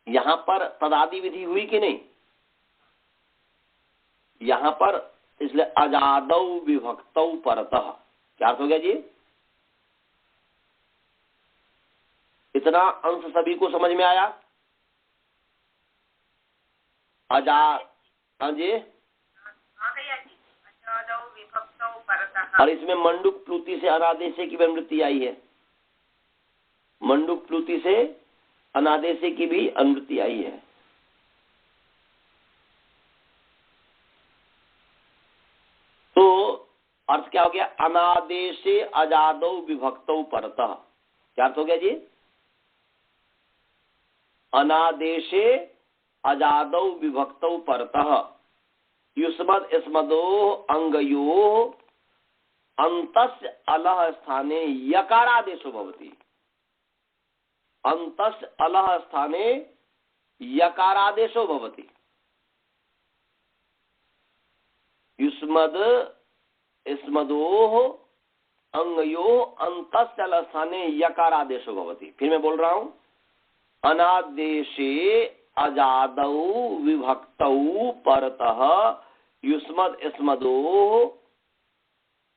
यहां पर तदादि विधि हुई कि नहीं? यहां पर इसलिए अजादौ विभक्तौ परतः, क्या अर्थ हो गया जी? इतना अंश सभी को समझ में आया? हाँ जी। और इसमें मंडूक प्लूति से अनादेशे की अनुवृत्ति आई है। मंडूक प्लूति से अनादेशे की भी अनुवृत्ति आई है। तो अर्थ क्या हो गया? अनादेशे अजादौ विभक्तौ परतः। क्या अर्थ हो गया जी? अनादेशे अजादौ विभक्तौ परतः युष्मद स्मदोः अंगयोः अंतस्य अलह स्थाने यकारादेशो भवति। अंतस्य अलह स्थाने यकारादेशो भवति। युष्मद स्मदोः अंगयोः अंतस्य अलह स्थाने यकारादेशो भवति। फिर मैं बोल रहा हूं, अनादेशे अजादौ विभक्तौ परतः युष्मद स्मदोः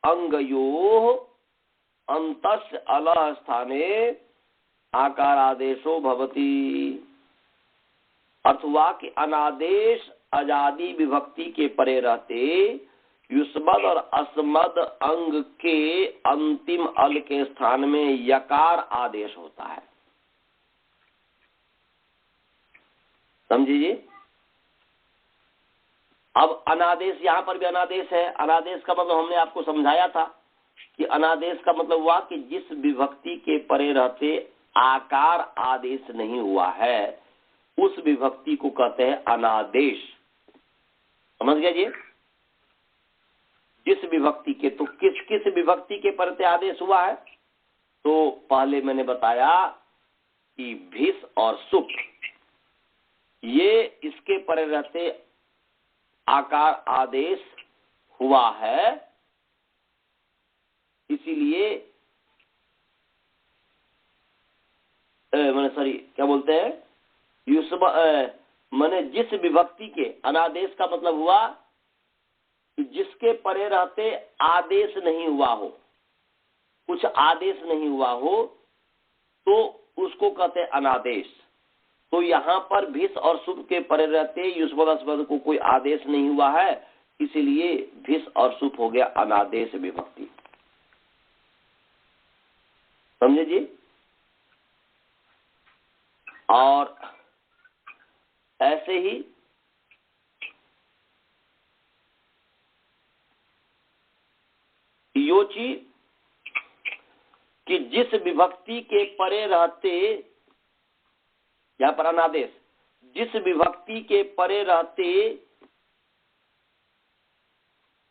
अंगयोः अंतस्य अलह स्थाने आकारादेशो भवति। अर्थ हुआ कि अनादेश अजादी विभक्ति के परे रहते युष्मद और अस्मद अंग के अंतिम अल के स्थान में यकार आदेश होता है। समझिए? अब अनादेश, यहाँ पर भी अनादेश है। अनादेश का मतलब हमने आपको समझाया था कि अनादेश का मतलब हुआ कि जिस विभक्ति के परे रहते आकार आदेश नहीं हुआ है उस विभक्ति को कहते हैं अनादेश। समझ गए जी? जिस विभक्ति के, तो किस किस विभक्ति के परते आदेश हुआ है? तो पहले मैंने बताया कि भिस और सुप, ये इसके परे रहते आकार आदेश हुआ है, इसीलिए मैंने सॉरी क्या बोलते हैं, मैंने जिस विभक्ति के, अनादेश का मतलब हुआ कि जिसके परे रहते आदेश नहीं हुआ हो, कुछ आदेश नहीं हुआ हो, तो उसको कहते हैं अनादेश। तो यहाँ पर भिस और सुप के परे रहते युष्मद अस्मद को कोई आदेश नहीं हुआ है, इसीलिए भिस और सुप हो गया अनादेश विभक्ति। समझे जी? और ऐसे ही योची कि जिस विभक्ति के परे रहते, यहां पर अनादेश, जिस विभक्ति के परे रहते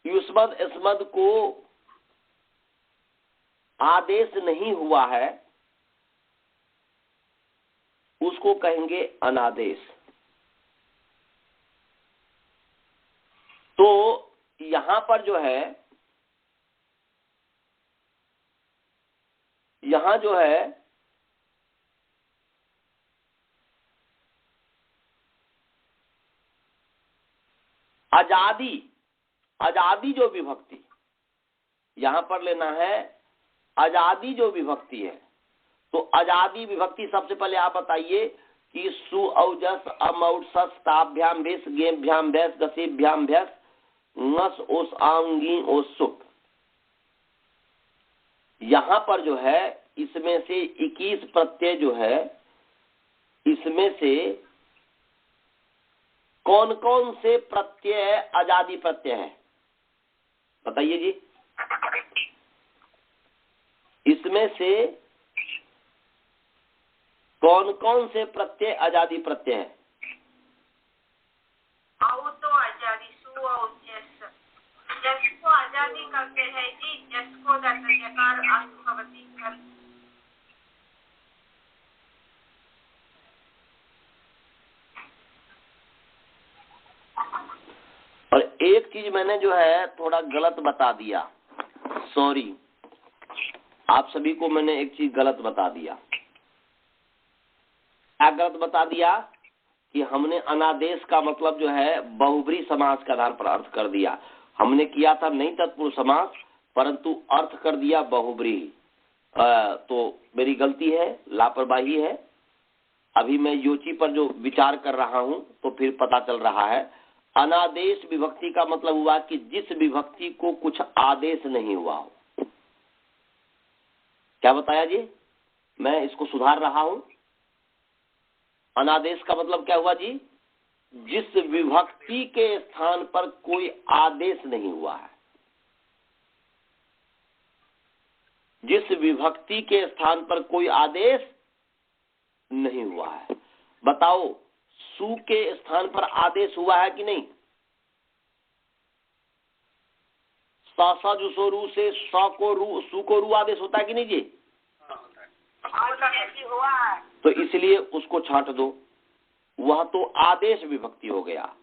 युष्मद अस्मद को आदेश नहीं हुआ है उसको कहेंगे अनादेश। तो यहां पर जो है, यहां जो है आजादी, आजादी जो विभक्ति, यहां पर लेना है आजादी जो विभक्ति है। तो आजादी विभक्ति सबसे पहले आप बताइए कि सु औजस अमौट सस ताभ्याम भेस गेभ्याम भैस गसेभ्याम भैस नस ओस आंगी ओस सुप। यहां पर जो है इसमें से 21 प्रत्यय जो है, इसमें से कौन कौन से प्रत्यय आजादी प्रत्यय है बताइए जी? इसमें से कौन कौन से प्रत्यय आजादी प्रत्यय है? तो आजादी सु और जस, जस को आजादी करते हैं जी, जस को दर्शकार अनुभवती कर। और एक चीज मैंने जो है थोड़ा गलत बता दिया, सॉरी, आप सभी को मैंने एक चीज गलत बता दिया। क्या गलत बता दिया? कि हमने अनादेश का मतलब जो है बहुब्री समास के आधार पर अर्थ कर दिया। हमने किया था नहीं तत्पुरुष समास, परंतु अर्थ कर दिया बहुब्री। तो मेरी गलती है, लापरवाही है। अभी मैं योची पर जो विचार कर रहा हूं तो फिर पता चल रहा है अनादेश विभक्ति का मतलब हुआ कि जिस विभक्ति को कुछ आदेश नहीं हुआ हो। क्या बताया जी? मैं इसको सुधार रहा हूं। अनादेश का मतलब क्या हुआ जी? जिस विभक्ति के स्थान पर कोई आदेश नहीं हुआ है, जिस विभक्ति के स्थान पर कोई आदेश नहीं हुआ है। बताओ सु के स्थान पर आदेश हुआ है कि नहीं? सा जुसो रू से स को रू, सु को रू आदेश होता है कि नहीं जी? हुआ है। तो इसलिए उसको छांट दो, वह तो आदेश विभक्ति हो गया।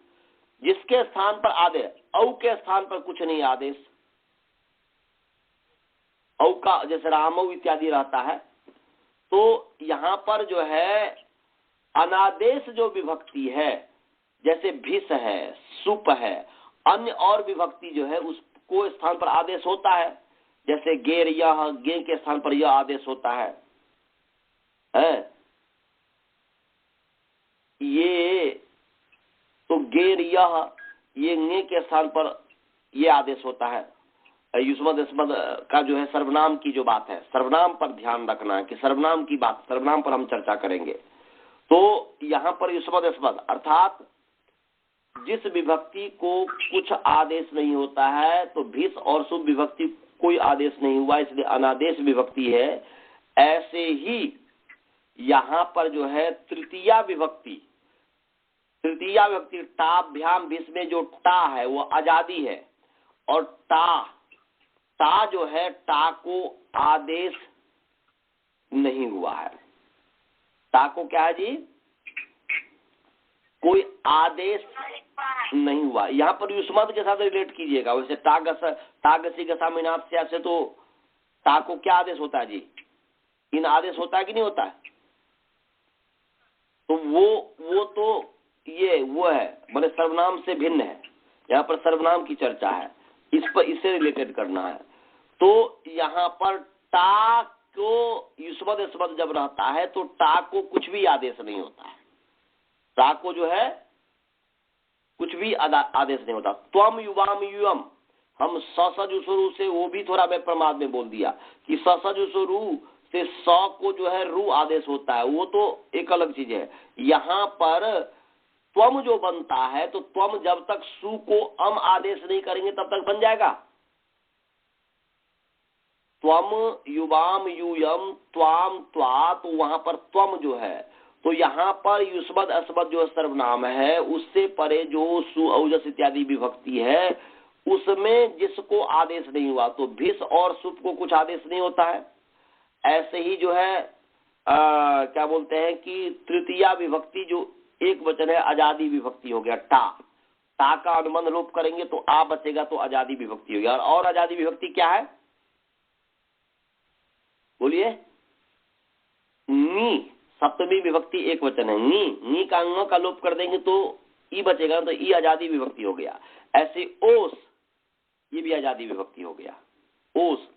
जिसके स्थान पर आदेश, औ के स्थान पर कुछ नहीं आदेश, औ का जैसे रामौ इत्यादि रहता है। तो यहाँ पर जो है अनादेश जो विभक्ति है, जैसे भिस है, सुप है, अन्य और विभक्ति जो है उसको स्थान पर आदेश होता है। जैसे गेर यह, गे के स्थान पर यह आदेश होता है। ये तो गेर यह, ये गे के स्थान पर ये आदेश होता है। युष्मद अस्मद का जो है सर्वनाम की जो बात है, सर्वनाम पर ध्यान रखना है कि सर्वनाम की बात, सर्वनाम पर हम चर्चा करेंगे। तो यहाँ पर युष्मद अस्मद अर्थात जिस विभक्ति को कुछ आदेश नहीं होता है तो भिस और शुभ विभक्ति कोई आदेश नहीं हुआ, इसलिए अनादेश विभक्ति है। ऐसे ही यहाँ पर जो है तृतीया विभक्ति टाभ्याम भिस में जो टा है वो आजादी है, और टा जो है टा को आदेश नहीं हुआ है। टा को क्या है जी, कोई आदेश नहीं हुआ। यहाँ पर युष्मद के साथ रिलेट कीजिएगा। वैसे टागसी गसामिनाथ से तो टा को क्या आदेश होता है जी, इन आदेश होता है कि नहीं होता है? तो वो तो ये वो है, माने सर्वनाम से भिन्न है। यहाँ पर सर्वनाम की चर्चा है, इस पर इससे रिलेटेड करना है। तो यहाँ पर टा को युष्मद जब रहता है तो टा को कुछ भी आदेश नहीं होता है। टा को जो है कुछ भी आदेश नहीं होता। त्वम युवाम युवम, हम ससजुसरु से, वो भी थोड़ा मैं प्रमाद में बोल दिया कि ससजुसरु से स को जो है रू आदेश होता है, वो तो एक अलग चीज है। यहाँ पर त्वम जो बनता है तो त्वम जब तक सु को अम आदेश नहीं करेंगे तब तक बन जाएगा। त्वम युवाम यूयम त्वाम त्वा, तो वहां पर त्वम जो है, तो यहाँ पर युष्मद अस्मद जो सर्वनाम है उससे परे जो सु औजस इत्यादि विभक्ति है उसमें जिसको आदेश नहीं हुआ, तो भिस और सुप को कुछ आदेश नहीं होता है। ऐसे ही जो है क्या बोलते हैं कि तृतीया विभक्ति जो एक वचन है आजादी विभक्ति हो गया। टा का अनुबंध लोप करेंगे तो आ बचेगा, तो आजादी विभक्ति हो गया। और आजादी विभक्ति क्या है बोलिए? नी, सप्तमी विभक्ति एक वचन है। नी का अंग का लोप कर देंगे तो ई बचेगा, तो ई आजादी विभक्ति हो गया। ऐसे ओस, ये भी आजादी विभक्ति हो गया। ओस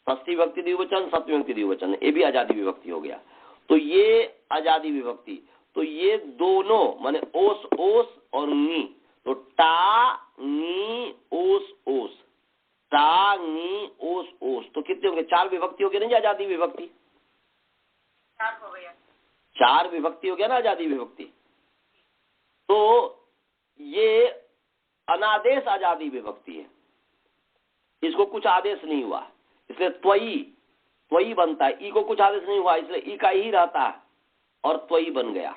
षष्ठी विभक्ति द्विवचन, सप्तमी विभक्ति द्विवचन, ये भी आजादी विभक्ति हो गया। तो ये आजादी विभक्ति, तो ये दोनों माने ओस ओस और नी, तो टा नी ओस ओस, टा नी ओस ओस, तो कितने हो गए? 4 विभक्ति हो गए नहीं आजादी विभक्ति? 4 हो गया, 4 विभक्ति हो गया ना आजादी विभक्ति। तो ये अनादेश आजादी विभक्ति है, इसको कुछ आदेश नहीं हुआ, इसलिए त्वयी बनता है। ई को कुछ आदेश नहीं हुआ इसलिए ई का ही रहता है और त्वयी बन गया।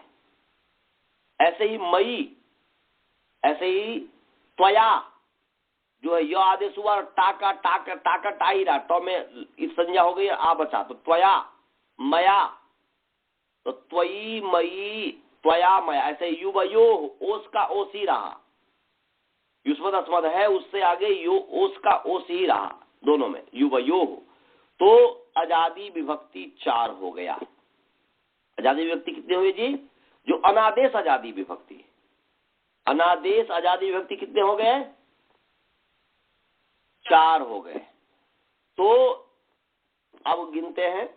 ऐसे ही मई, ऐसे ही त्वया जो है यह आदेश हुआ, टाका टा ही रहा, तो में इस संज्ञा हो गई, आ बचा, तो त्वया मया, तो त्वयी मई त्वया मया। ऐसे युवयो, ओस का ओस ही रहा, युष्मद अस्मद है उससे आगे यो ओस का ओस ही रहा दोनों में, युवयो। तो आजादी विभक्ति 4 हो गया। आजादी विभक्ति कितने हुए जी? जो अनादेश आजादी विभक्ति, अनादेश आजादी विभक्ति कितने हो गए? 4 हो गए। तो अब गिनते हैं।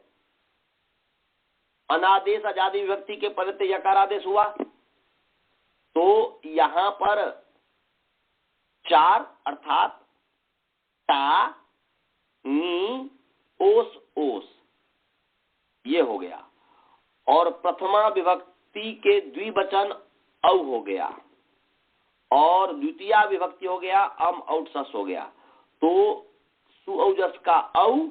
अनादेश आजादी विभक्ति के परे से यकार आदेश हुआ, तो यहां पर 4 अर्थात टा नी ओस ओस ये हो गया। और प्रथमा विभक्ति के द्विवचन औ हो गया, और द्वितीया विभक्ति हो गया अम औट सस हो गया। तो सुऔजस का औ,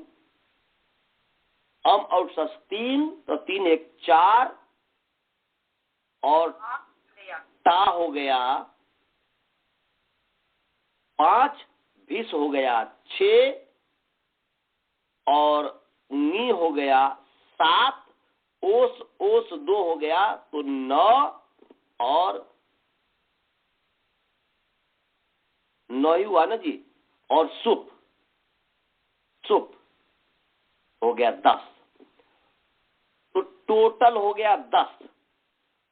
अम औट सस 3, तो 3 1 4, और टा हो गया 5, भिस हो गया 6, और नी हो गया 7, ओस ओस 2 हो गया तो 9, और 9 ही हुआ ना जी, और सुप हो गया 10, तो टोटल हो गया 10।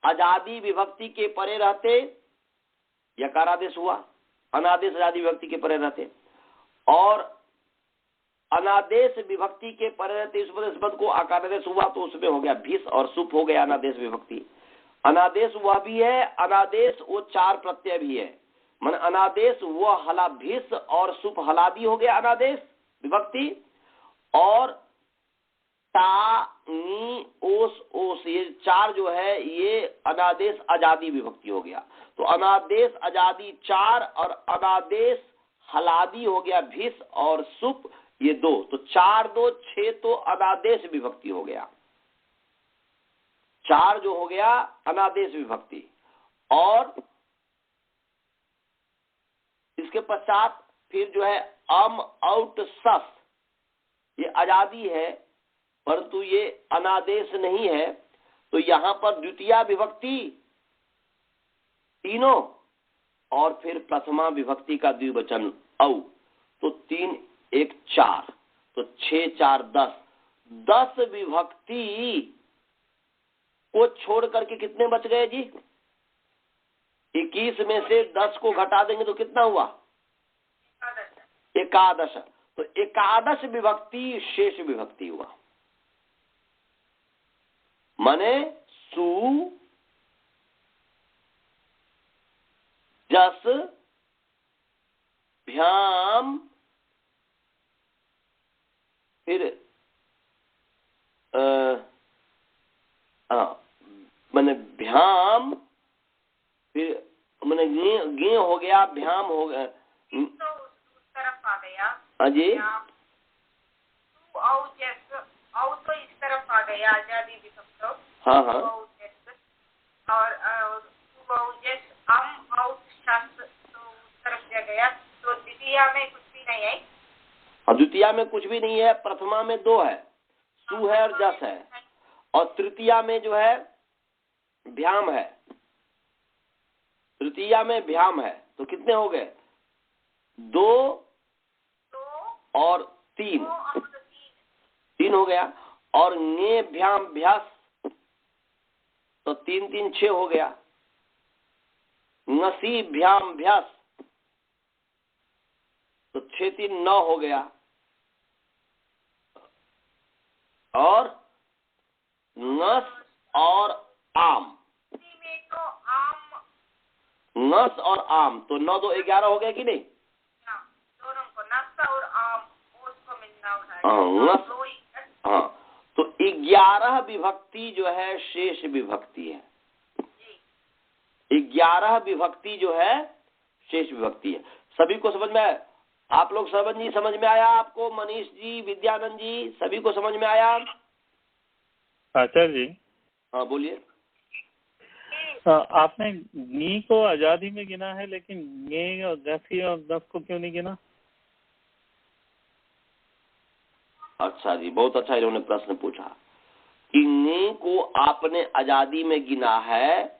आजादी विभक्ति के परे रहते यकार आदेश हुआ, अनादेश आजादी विभक्ति के परे रहते, और अनादेश विभक्ति के परे रहते इस पद को आकारादेश हुआ, तो उसमें हो गया भिस और सुप हो गया अनादेश विभक्ति। अनादेश वह भी है, अनादेश वो 4 प्रत्यय भी है, मन अनादेश वो हला भिस और सुप हलादी हो गया अनादेश विभक्ति, और ता, नी, ओस, ओस, ये चार जो है ये अनादेश आजादी विभक्ति हो गया। तो अनादेश आजादी चार और अनादेश हलादी हो गया भिस और सुप, ये दो। तो 4 2 6 तो अनादेश विभक्ति हो गया। 4 जो हो गया अनादेश विभक्ति। और इसके पश्चात फिर जो है अम, आउट, सस, ये आजादी है परंतु ये अनादेश नहीं है। तो यहां पर द्वितीया विभक्ति तीनों और फिर प्रथमा विभक्ति का द्विवचन औ। तो 3 1 4, तो 6 4 10। 10 विभक्ति को छोड़ करके कितने बच गए जी? 21 में से 10 को घटा देंगे तो कितना हुआ? 11। तो 11 विभक्ति शेष विभक्ति हुआ। माने सु, जस, भ्याम, फिर मैंने भ्याम, फिर मैंने गे हो गया, भ्याम हो गया। तो उस तरफ आ गया। हाँ जी। तो इस तरफ आ गया आजादी विभक्त। हाँ। और अम, आउट, शस तो उस तरफ जा गया। तो द्वितीया में कुछ भी नहीं है। और द्वितीया में कुछ भी नहीं है। प्रथमा में 2 है, सु है और जस है। और तृतीया में जो है भ्याम है। तृतीया में भ्याम है। तो कितने हो गए? 2 और 3, 3 हो गया। और ने, भ्याम, भ्यास, तो 3 3 6 हो गया। नसी, भ्याम, भ्यास, तो 6 3 9 हो गया। और नस और आम, तो आम, नस और आम, तो 9 2 11 हो गया कि नहीं? दोनों को नस और आम उसको मिलना नस, हाँ। तो 11 विभक्ति जो है शेष विभक्ति है। 11 विभक्ति जो है शेष विभक्ति है। सभी को समझ में आया? आप लोग श्रवण जी समझ में आया आपको? मनीष जी, विद्यानंद जी, सभी को समझ में आया? आचार्य जी। हाँ बोलिए। आपने नी को आजादी में गिना है लेकिन गे और गसी और दस को क्यों नहीं गिना? अच्छा जी, बहुत अच्छा इन्होंने प्रश्न पूछा कि गे को आपने आजादी में गिना है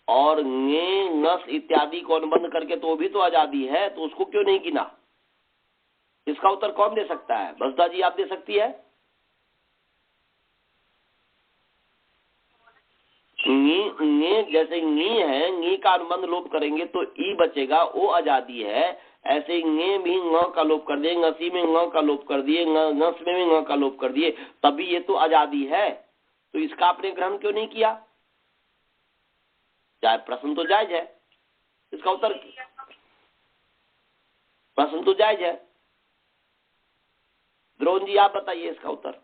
और गे, नस इत्यादि को अनुबंध करके तो भी तो आजादी है, तो उसको क्यों नहीं गिना? इसका उत्तर कौन दे सकता है? बसदा जी आप दे सकती है? नी, जैसे नी है, नी का अनुबंध लोप करेंगे तो ई बचेगा, वो आजादी है। ऐसे गे भी ङ का लोप कर दिए, ngसी में ङ का लोप कर दिए, नस में भी ङ का लोप कर दिए, तभी ये तो आजादी है। तो इसका आपने ग्रहण क्यों नहीं किया? चाहे प्रश्न तो जायज है, इसका उत्तर प्रश्न तो जायज है। द्रोण जी आप बताइए इसका उत्तर।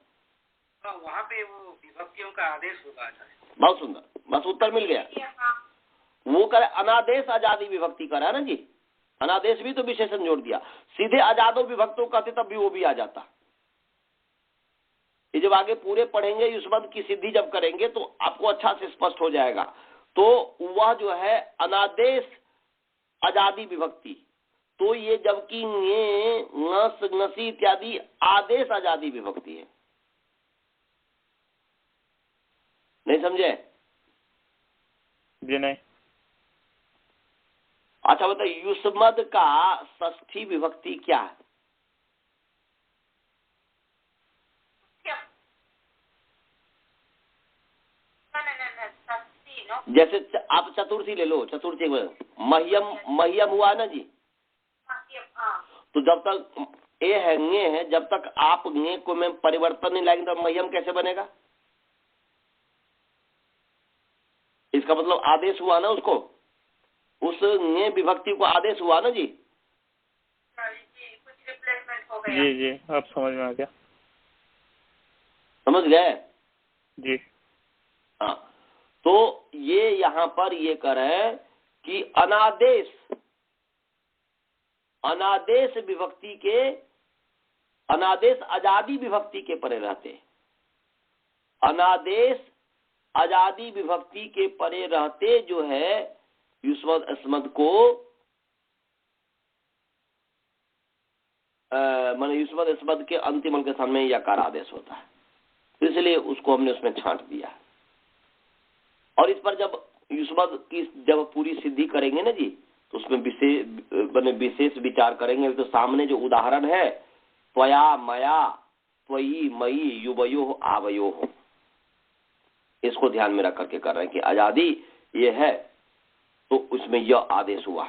वहाँ पे वो विभक्तियों का आदेश होगा। बहुत सुंदर, बस उत्तर मिल गया। वो करे अनादेश आजादी विभक्ति करा है ना जी। अनादेश भी तो विशेषण जोड़ दिया। सीधे आजादो विभक्तों कहते तब भी वो भी आ जाता। ये जब आगे पूरे पढ़ेंगे युष्मद की सिद्धि जब करेंगे तो आपको अच्छा से स्पष्ट हो जाएगा। तो वह जो है अनादेश आजादी विभक्ति, तो ये जबकि नस, नसी इत्यादि आदेश आजादी विभक्ति है। नहीं समझे जी? नहीं। अच्छा बताइए, युष्मद का षष्ठी विभक्ति क्या है? जैसे आप चतुर्थी ले लो, चतुर्थी मह्यम, मह्यम हुआ ना जी। तो जब तक ए है, गे है, जब तक आप गे को में परिवर्तन नहीं लाएंगे तो मह्यम कैसे बनेगा? इसका मतलब आदेश हुआ ना उसको, उस गे विभक्ति को आदेश हुआ ना जी। कुछ रिप्लेसमेंट हो गया। जी जी, अब समझ में आ गया। समझ गए? जी। हाँ, तो ये यहाँ पर ये करें कि अनादेश विभक्ति के, अनादेश आजादी विभक्ति के परे रहते, अनादेश आजादी विभक्ति के परे रहते जो है युष्मद अस्मद को माने युष्मद अस्मद के अंतिम अंक के सामने यकार आदेश होता है, तो इसलिए उसको हमने उसमें छांट दिया। और इस पर जब युष्मद की जब पूरी सिद्धि करेंगे ना जी, तो उसमें विशेष विचार करेंगे। तो सामने जो उदाहरण है त्वया मया त्वयि मयि युवयो आवयो, इसको ध्यान में रख करके कर रहे हैं कि आजादी ये है तो उसमें यह आदेश हुआ,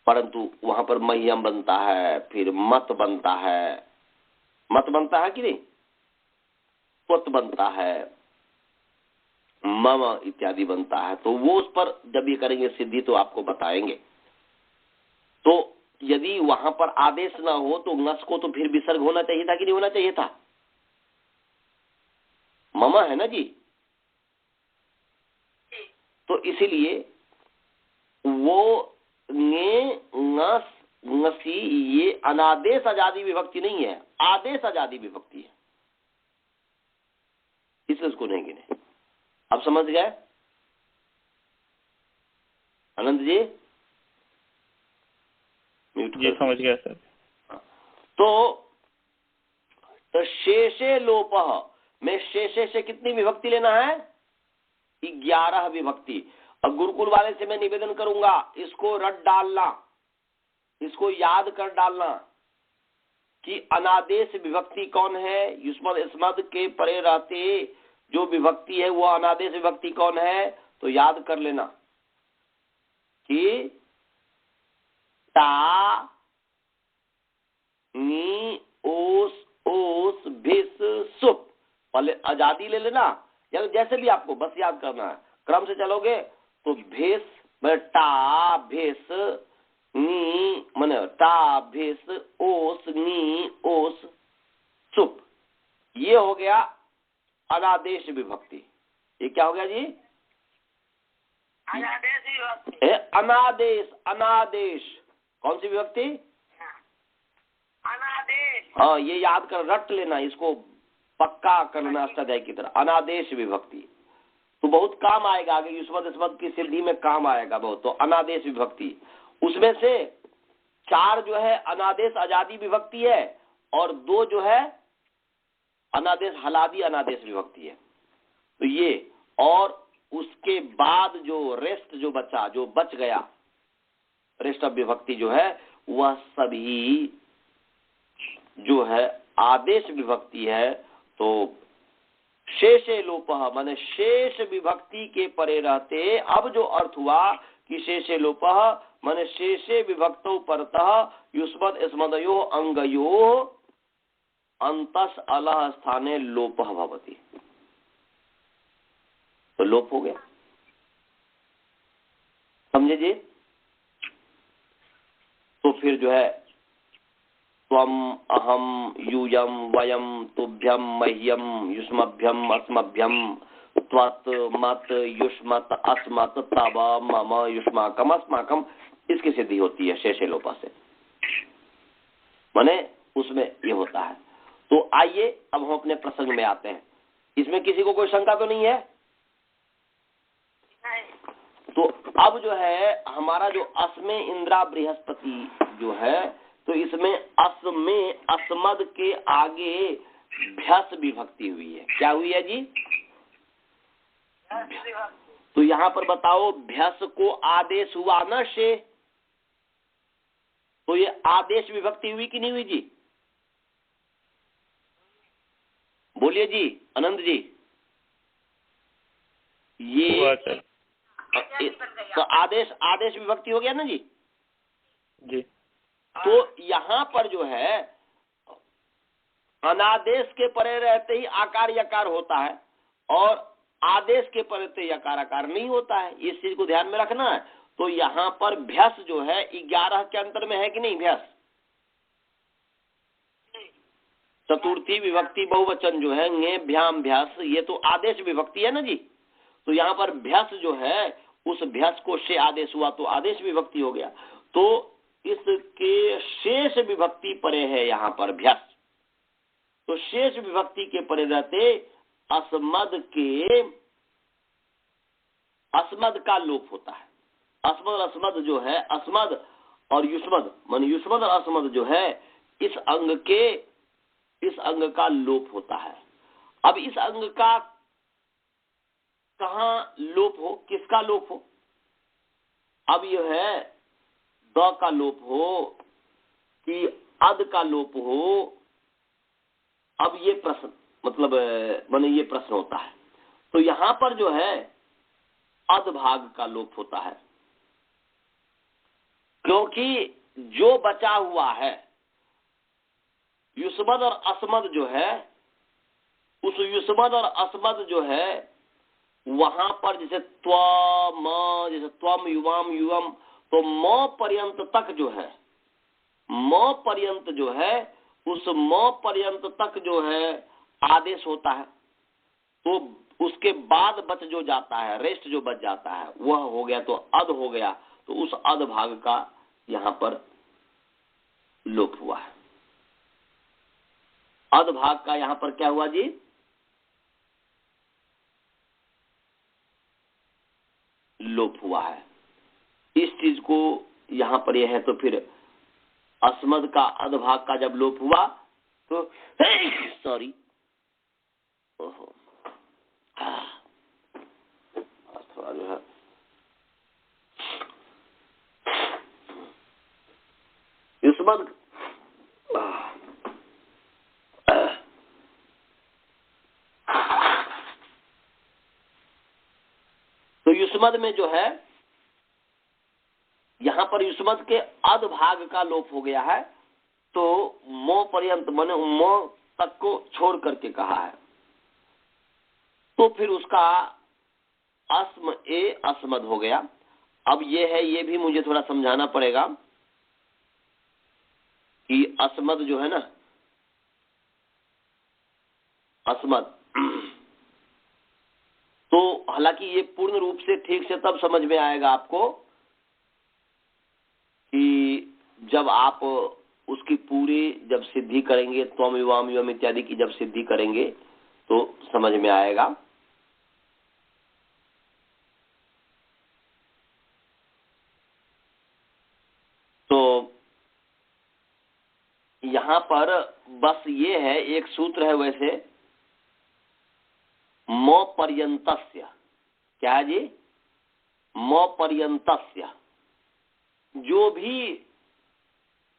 परंतु वहां पर मह्यम बनता है, फिर मत बनता है, मत बनता है कि नहीं, त्वत बनता है, मम इत्यादि बनता है। तो वो उस पर जब ये करेंगे सिद्धि तो आपको बताएंगे। तो यदि वहां पर आदेश ना हो तो नस को तो फिर विसर्ग होना चाहिए था कि नहीं होना चाहिए था? मम है ना जी, तो इसीलिए वो ङे ङस ङसी ये अनादेश आजादी विभक्ति नहीं है, आदेश आजादी विभक्ति है, इसलिए उसको नहीं गिने। अब समझ गए आनंद जी? जी समझ गया सर। तो शेषे लोप में शेषे से कितनी विभक्ति लेना है? 11 विभक्ति। अब गुरुकुल वाले से मैं निवेदन करूंगा, इसको रट डालना, इसको याद कर डालना कि अनादेश विभक्ति कौन है, युष्मद अस्मद के परे रहते जो विभक्ति है वो अनादेश विभक्ति कौन है, तो याद कर लेना कि ता नी ओस ओस भिस सुप। पहले आजादी ले लेना, या जैसे भी आपको बस याद करना है, क्रम से चलोगे तो भेस टा भेस नी माने टा भेस ओस नी ओस सुप, ये हो गया अनादेश विभक्ति। ये क्या हो गया जी? अनादेश। अनादेश कौन सी विभक्ति? अनादेश। हाँ, ये याद कर रट लेना, इसको पक्का करना अष्टाध्यायी की तरह। अनादेश विभक्ति तो बहुत काम आएगा आगे, युष्मद अस्मद की सिद्धि में काम आएगा बहुत। तो अनादेश विभक्ति, उसमें से 4 जो है अनादेश आजादी विभक्ति है और 2 जो है अनादेश हलादी अनादेश विभक्ति है। तो ये, और उसके बाद जो रेस्ट जो बचा, जो बच गया रेस्ट ऑफ विभक्ति जो है, वह सभी जो है आदेश विभक्ति है। तो शेषे लोप माने शेष विभक्ति के परे रहते। अब जो अर्थ हुआ कि शेषे लोप माने शेषे विभक्तौ परतः युष्मद अस्मदयो अंगयो अंतस अलह स्थाने लोप भवति, तो लोप हो गया। समझे जी? तो फिर जो है त्वम अहम यूयम वयम तुभ्यम मह्यम युष्मभ्यम अस्मभ्यम त्वत् मत युष्मत अस्मत तव मम युष्माकम अस्माकम, इसकी सिद्धि होती है शेषे लोपा से, माने उसमें ये होता है। तो आइए अब हम अपने प्रसंग में आते हैं। इसमें किसी को कोई शंका तो नहीं है? तो अब जो है हमारा जो अस्मे इंद्रा बृहस्पति जो है, तो इसमें अस्मे अस्मद के आगे भ्यस विभक्ति हुई है। क्या हुई है जी? तो यहाँ पर बताओ, भ्यस को आदेश हुआ न शे, तो ये आदेश विभक्ति हुई कि नहीं हुई जी? बोलिए जी आनंद जी। ये तो आदेश विभक्ति हो गया ना जी? जी। तो यहाँ पर जो है अनादेश के परे रहते ही आकार यकार होता है और आदेश के परे रहते यकार आकार नहीं होता है, इस चीज को ध्यान में रखना है। तो यहाँ पर भ्यस जो है 11 के अंतर में है कि नहीं? भ्यस चतुर्थी विभक्ति बहुवचन जो है ङे भ्याम भ्यास, ये तो आदेश विभक्ति है ना जी। तो यहाँ पर भ्यास जो है उस भ्यास को से आदेश हुआ तो आदेश विभक्ति हो गया। तो इसके शेष विभक्ति परे है यहाँ पर भ्यास। तो शेष विभक्ति के परे रहते अस्मद का लोप होता है। अस्मद और अस्मद जो है, अस्मद और युष्मद मान युष्मद और अस्मद जो है इस अंग का लोप होता है। अब इस अंग का कहाँ लोप हो, किसका लोप हो? अब यह है द का लोप हो कि अद का लोप हो। अब ये प्रश्न मतलब माने ये प्रश्न होता है। तो यहां पर जो है अधभाग का लोप होता है, क्योंकि जो बचा हुआ है युष्मद और अस्मद जो है, उस युष्मद और अस्मद जो है वहां पर जैसे त्वम, जैसे त्वम युवाम युवम, तो म पर्यंत तक जो है, म पर्यंत जो है, उस म पर्यंत तक जो है आदेश होता है। तो उसके बाद बच जो जाता है, रेस्ट जो बच जाता है वह हो गया तो अध हो गया। तो उस अध भाग का यहां पर लोप हुआ है। अध भाग का यहां पर क्या हुआ जी? लोप हुआ है। इस चीज को यहां पर यह है। तो फिर अस्मद का अधभाग का जब लोप हुआ तो सॉरी ओहो थोड़ा जो है युष्मद तो युष्मद में जो है यहां पर युष्मद के अध भाग का लोप हो गया है। तो मो पर्यंत माने मो तक को छोड़ करके कहा है। तो फिर उसका अस्म ए अस्मद हो गया। अब ये है, ये भी मुझे थोड़ा समझाना पड़ेगा कि अस्मद जो है ना, अस्मद तो हालांकि ये पूर्ण रूप से ठीक से तब समझ में आएगा आपको कि जब आप उसकी पूरी जब सिद्धि करेंगे, त्वम युवाम युवम इत्यादि की जब सिद्धि करेंगे तो समझ में आएगा। तो यहां पर बस ये है, एक सूत्र है वैसे, म पर्यंतस्य। क्या है जी? म पर्यंतस्य। जो भी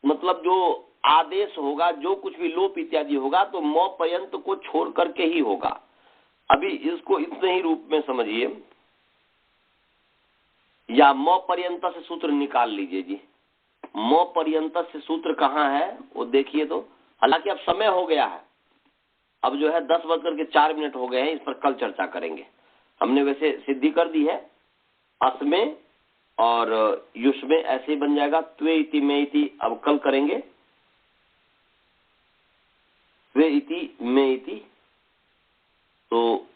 मतलब जो आदेश होगा, जो कुछ भी लोप इत्यादि होगा तो म पर्यंत को छोड़ करके ही होगा। अभी इसको इतने ही रूप में समझिए, या म पर्यंत से सूत्र निकाल लीजिए जी। म पर्यंत से सूत्र कहाँ है वो देखिए। तो हालांकि अब समय हो गया है, अब जो है 10:04 हो गए हैं। इस पर कल चर्चा करेंगे। हमने वैसे सिद्धि कर दी है, अस में और युष में ऐसे ही बन जाएगा। त्वे इति में इति अब कल करेंगे। त्वे इति में इति तो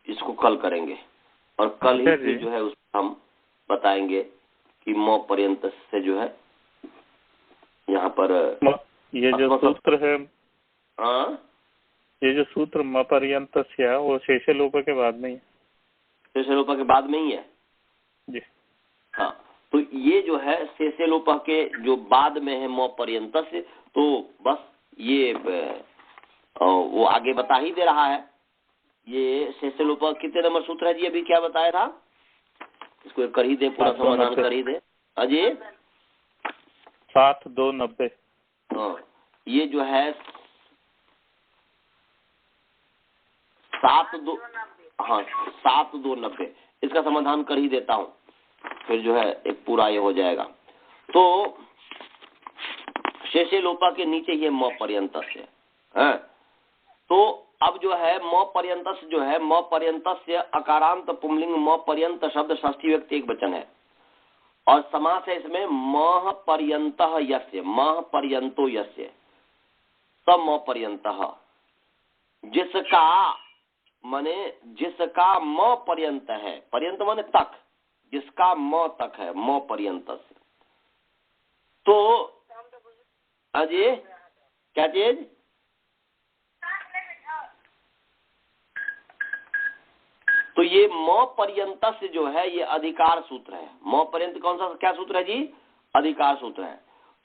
इसको कल करेंगे और कल ही फिर जो है उसको हम बताएंगे कि म पर्यंत से जो है यहाँ पर ये जो सूत्र है, हाँ ये जो सूत्र म पर्यंत है वो शेष लोप के बाद में ही है। शेष लोप के बाद में ही है जी। हाँ, तो ये जो है शेष लोप के जो बाद में है म पर्यंत से, तो बस ये वो आगे बता ही दे रहा है। ये शेष लोप कितने नंबर सूत्र है जी? अभी क्या बताया था? इसको कर ही दे, पूरा समाधान कर ही दे अजय। 7:290। हाँ, ये जो है 7:2, हाँ 7:290, इसका समाधान कर ही देता हूँ, फिर जो है एक पूरा ये हो जाएगा। तो शेषे लोपा के नीचे ये म पर्यंत से है। तो अब जो है म पर्यंत जो है, म पर्यंत से अकारांत पुंलिंग म पर्यंत शब्द षष्ठी व्यक्ति एक वचन है और समास है इसमें मह पर्यंत यस्य, मह पर्यंतो यस्य, तब म पर्यंत। जिसका माने जिसका म पर्यंत है, पर्यंत माने तक, जिसका म तक है, म पर्यंत से। तो अजय क्या चीज? तो ये म पर्यंत से जो है ये अधिकार सूत्र है। म पर्यंत कौन सा क्या सूत्र है जी? अधिकार सूत्र है।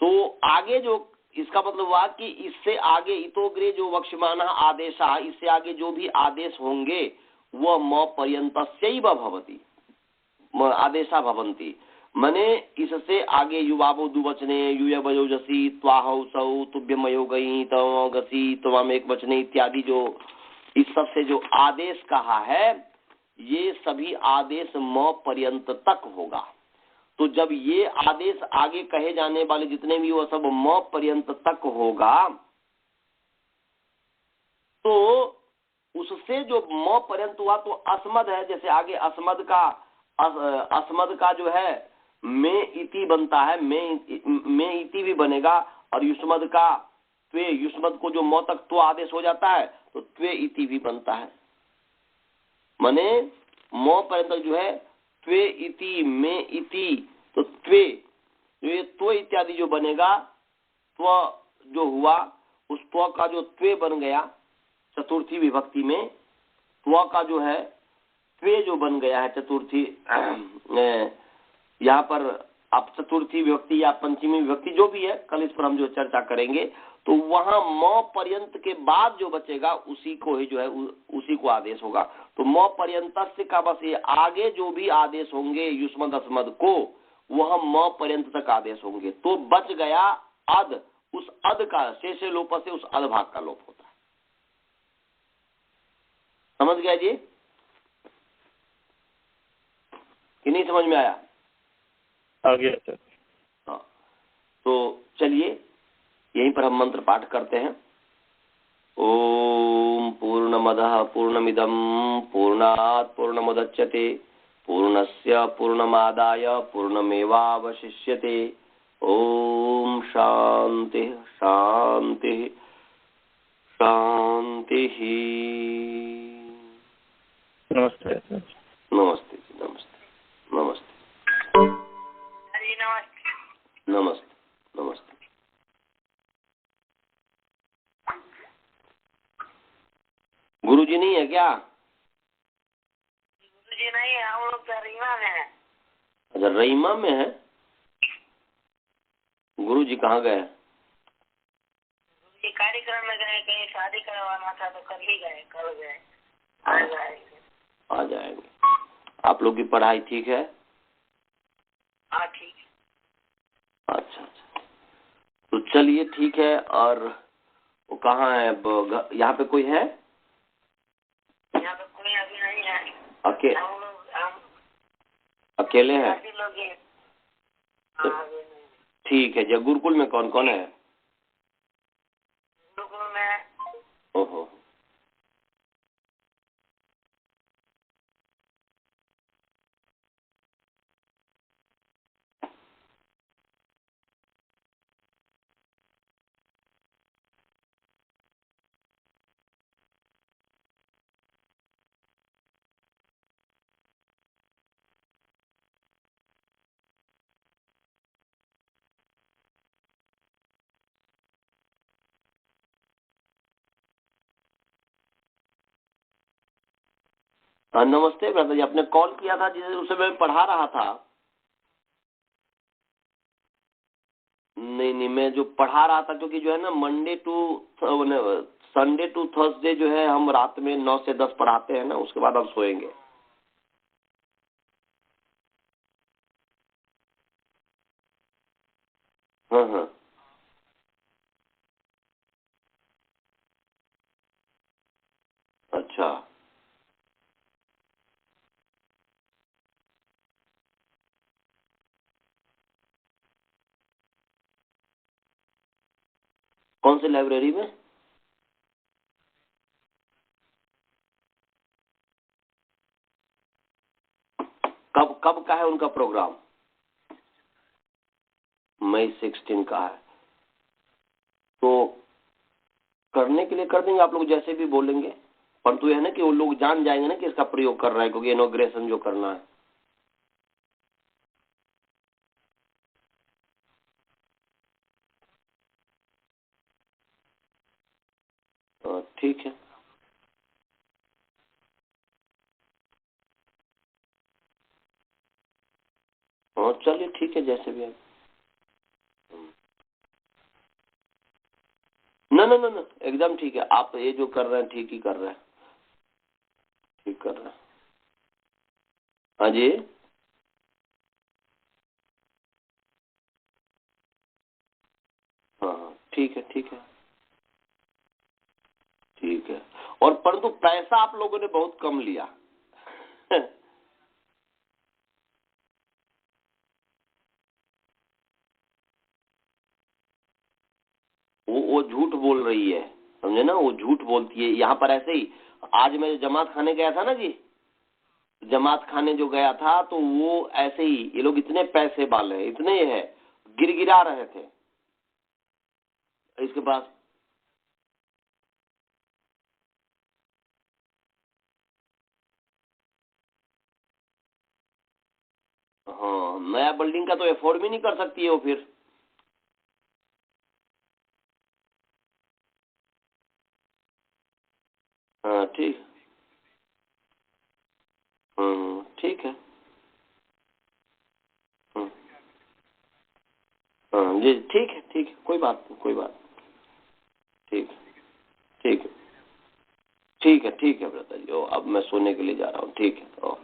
तो आगे जो इसका मतलब हुआ कि इससे आगे इतोग्रे जो वक्ष्यमाण आदेशा, इससे आगे जो भी आदेश होंगे वह म पर्यंतस्यैव भवति, आदेशा भवन्ति। मने इससे आगे युवावो दुवचने यूयवयोजसी त्वाहौसौ तुभ्यमयो गई तवगसी त्वम एक वचने इत्यादि जो इस सब से जो आदेश कहा है ये सभी आदेश म पर्यंत तक होगा। तो जब ये आदेश आगे कहे जाने वाले जितने भी वो सब म पर्यंत तक होगा तो उससे जो म पर्यंत हुआ तो अस्मद है, जैसे आगे अस्मद का जो है में इति बनता है, में इति भी बनेगा, और युष्मद का त्वे, युष्मद को जो म तक तो आदेश हो जाता है तो त्वे इति भी बनता है। माने म पर्यंत जो है त्वे इति में इति, तो त्वे जो ये त्व इत्यादि जो बनेगा, त्व जो हुआ उस त्व का जो त्वे बन गया चतुर्थी विभक्ति में, त्व का जो है त्वे जो बन गया है चतुर्थी, यहाँ पर आप चतुर्थी विभक्ति या पंचमी विभक्ति जो भी है, कल इस पर हम जो चर्चा करेंगे, तो वहां म पर्यंत के बाद जो बचेगा उसी को ही जो है उसी को आदेश होगा। तो म पर्यंतस्य का बस ये आगे जो भी आदेश होंगे युष्मद अस्मद को वह म पर्यंत तक आदेश होंगे। तो बच गया अद, उस अद का शेषे लोप से उस अद भाग का लोप होता है। समझ गया जी कि नहीं समझ में आया? आ गया सर। हाँ, तो चलिए यहीं पर हम मंत्र पाठ करते हैं। ओम पूर्णमदः पूर्णमिदं पूर्णात् पूर्णमुदच्यते पूर्णस्य पूर्णमादाय पूर्णमेवावशिष्यते। ओम शांति शांति शांति। नमस्ते सर। नमस्ते जी, नमस्ते नमस्ते हरि नमस्ते। नमस्ते नमस्ते। गुरुजी नहीं है क्या? गुरुजी नहीं है, हम लोग तो रीमा में है। अच्छा रईमा में है। गुरुजी कहाँ गए? गुरुजी कार्यक्रम में गए, कहीं शादी करवाना था तो कल ही गए, कल गए, आज आएंगे। आ जाएंगे। आप लोग की पढ़ाई ठीक है? हाँ ठीक है। अच्छा अच्छा, तो चलिए ठीक है। और वो कहाँ है? यहाँ पे कोई है? यहाँ पे कोई अभी नहीं है। हम लोग अकेले हैं? लोग हैं। तो ठीक है। जब गुरुकुल में कौन कौन है? गुरुकुल में ओहो, नमस्ते ब्रदर जी। आपने कॉल किया था जिसे उस समय मैं पढ़ा रहा था। नहीं नहीं, मैं जो पढ़ा रहा था क्योंकि जो है ना संडे टू थर्सडे जो है हम रात में 9 से 10 पढ़ाते हैं ना, उसके बाद हम सोएंगे। हाँ हाँ, अच्छा कौन सी लाइब्रेरी में? कब कब का है उनका प्रोग्राम? मई 16 का है। तो करने के लिए कर देंगे, आप लोग जैसे भी बोलेंगे, परंतु यह है ना कि वो लोग जान जाएंगे ना कि इसका प्रयोग कर रहा है, क्योंकि इनॉग्रेशन जो करना है। ठीक है। हाँ चलिए ठीक है, जैसे भी है। ना ना ना ना, एकदम ठीक है। आप ये जो कर रहे हैं ठीक ही कर रहे हैं, ठीक कर रहे हैं। हाँ जी। हाँ ठीक है, ठीक है, ठीक है। और परंतु पैसा आप लोगों ने बहुत कम लिया। वो झूठ बोल रही है, समझे ना, वो झूठ बोलती है। यहाँ पर ऐसे ही, आज मैं जमात खाने गया था ना जी, जमात खाने जो गया था, तो वो ऐसे ही, ये लोग इतने पैसे वाले, इतने है, गिरगिरा रहे थे इसके पास। हाँ, नया बिल्डिंग का तो एफोर्ड भी नहीं कर सकती है वो फिर। हाँ ठीक। ठीक है। हाँ जी, ठीक है, ठीक है, कोई बात नहीं, कोई बात नहीं। ठीक है, ठीक है, ठीक है, ठीक है ब्रता जी। अब मैं सोने के लिए जा रहा हूँ। ठीक है।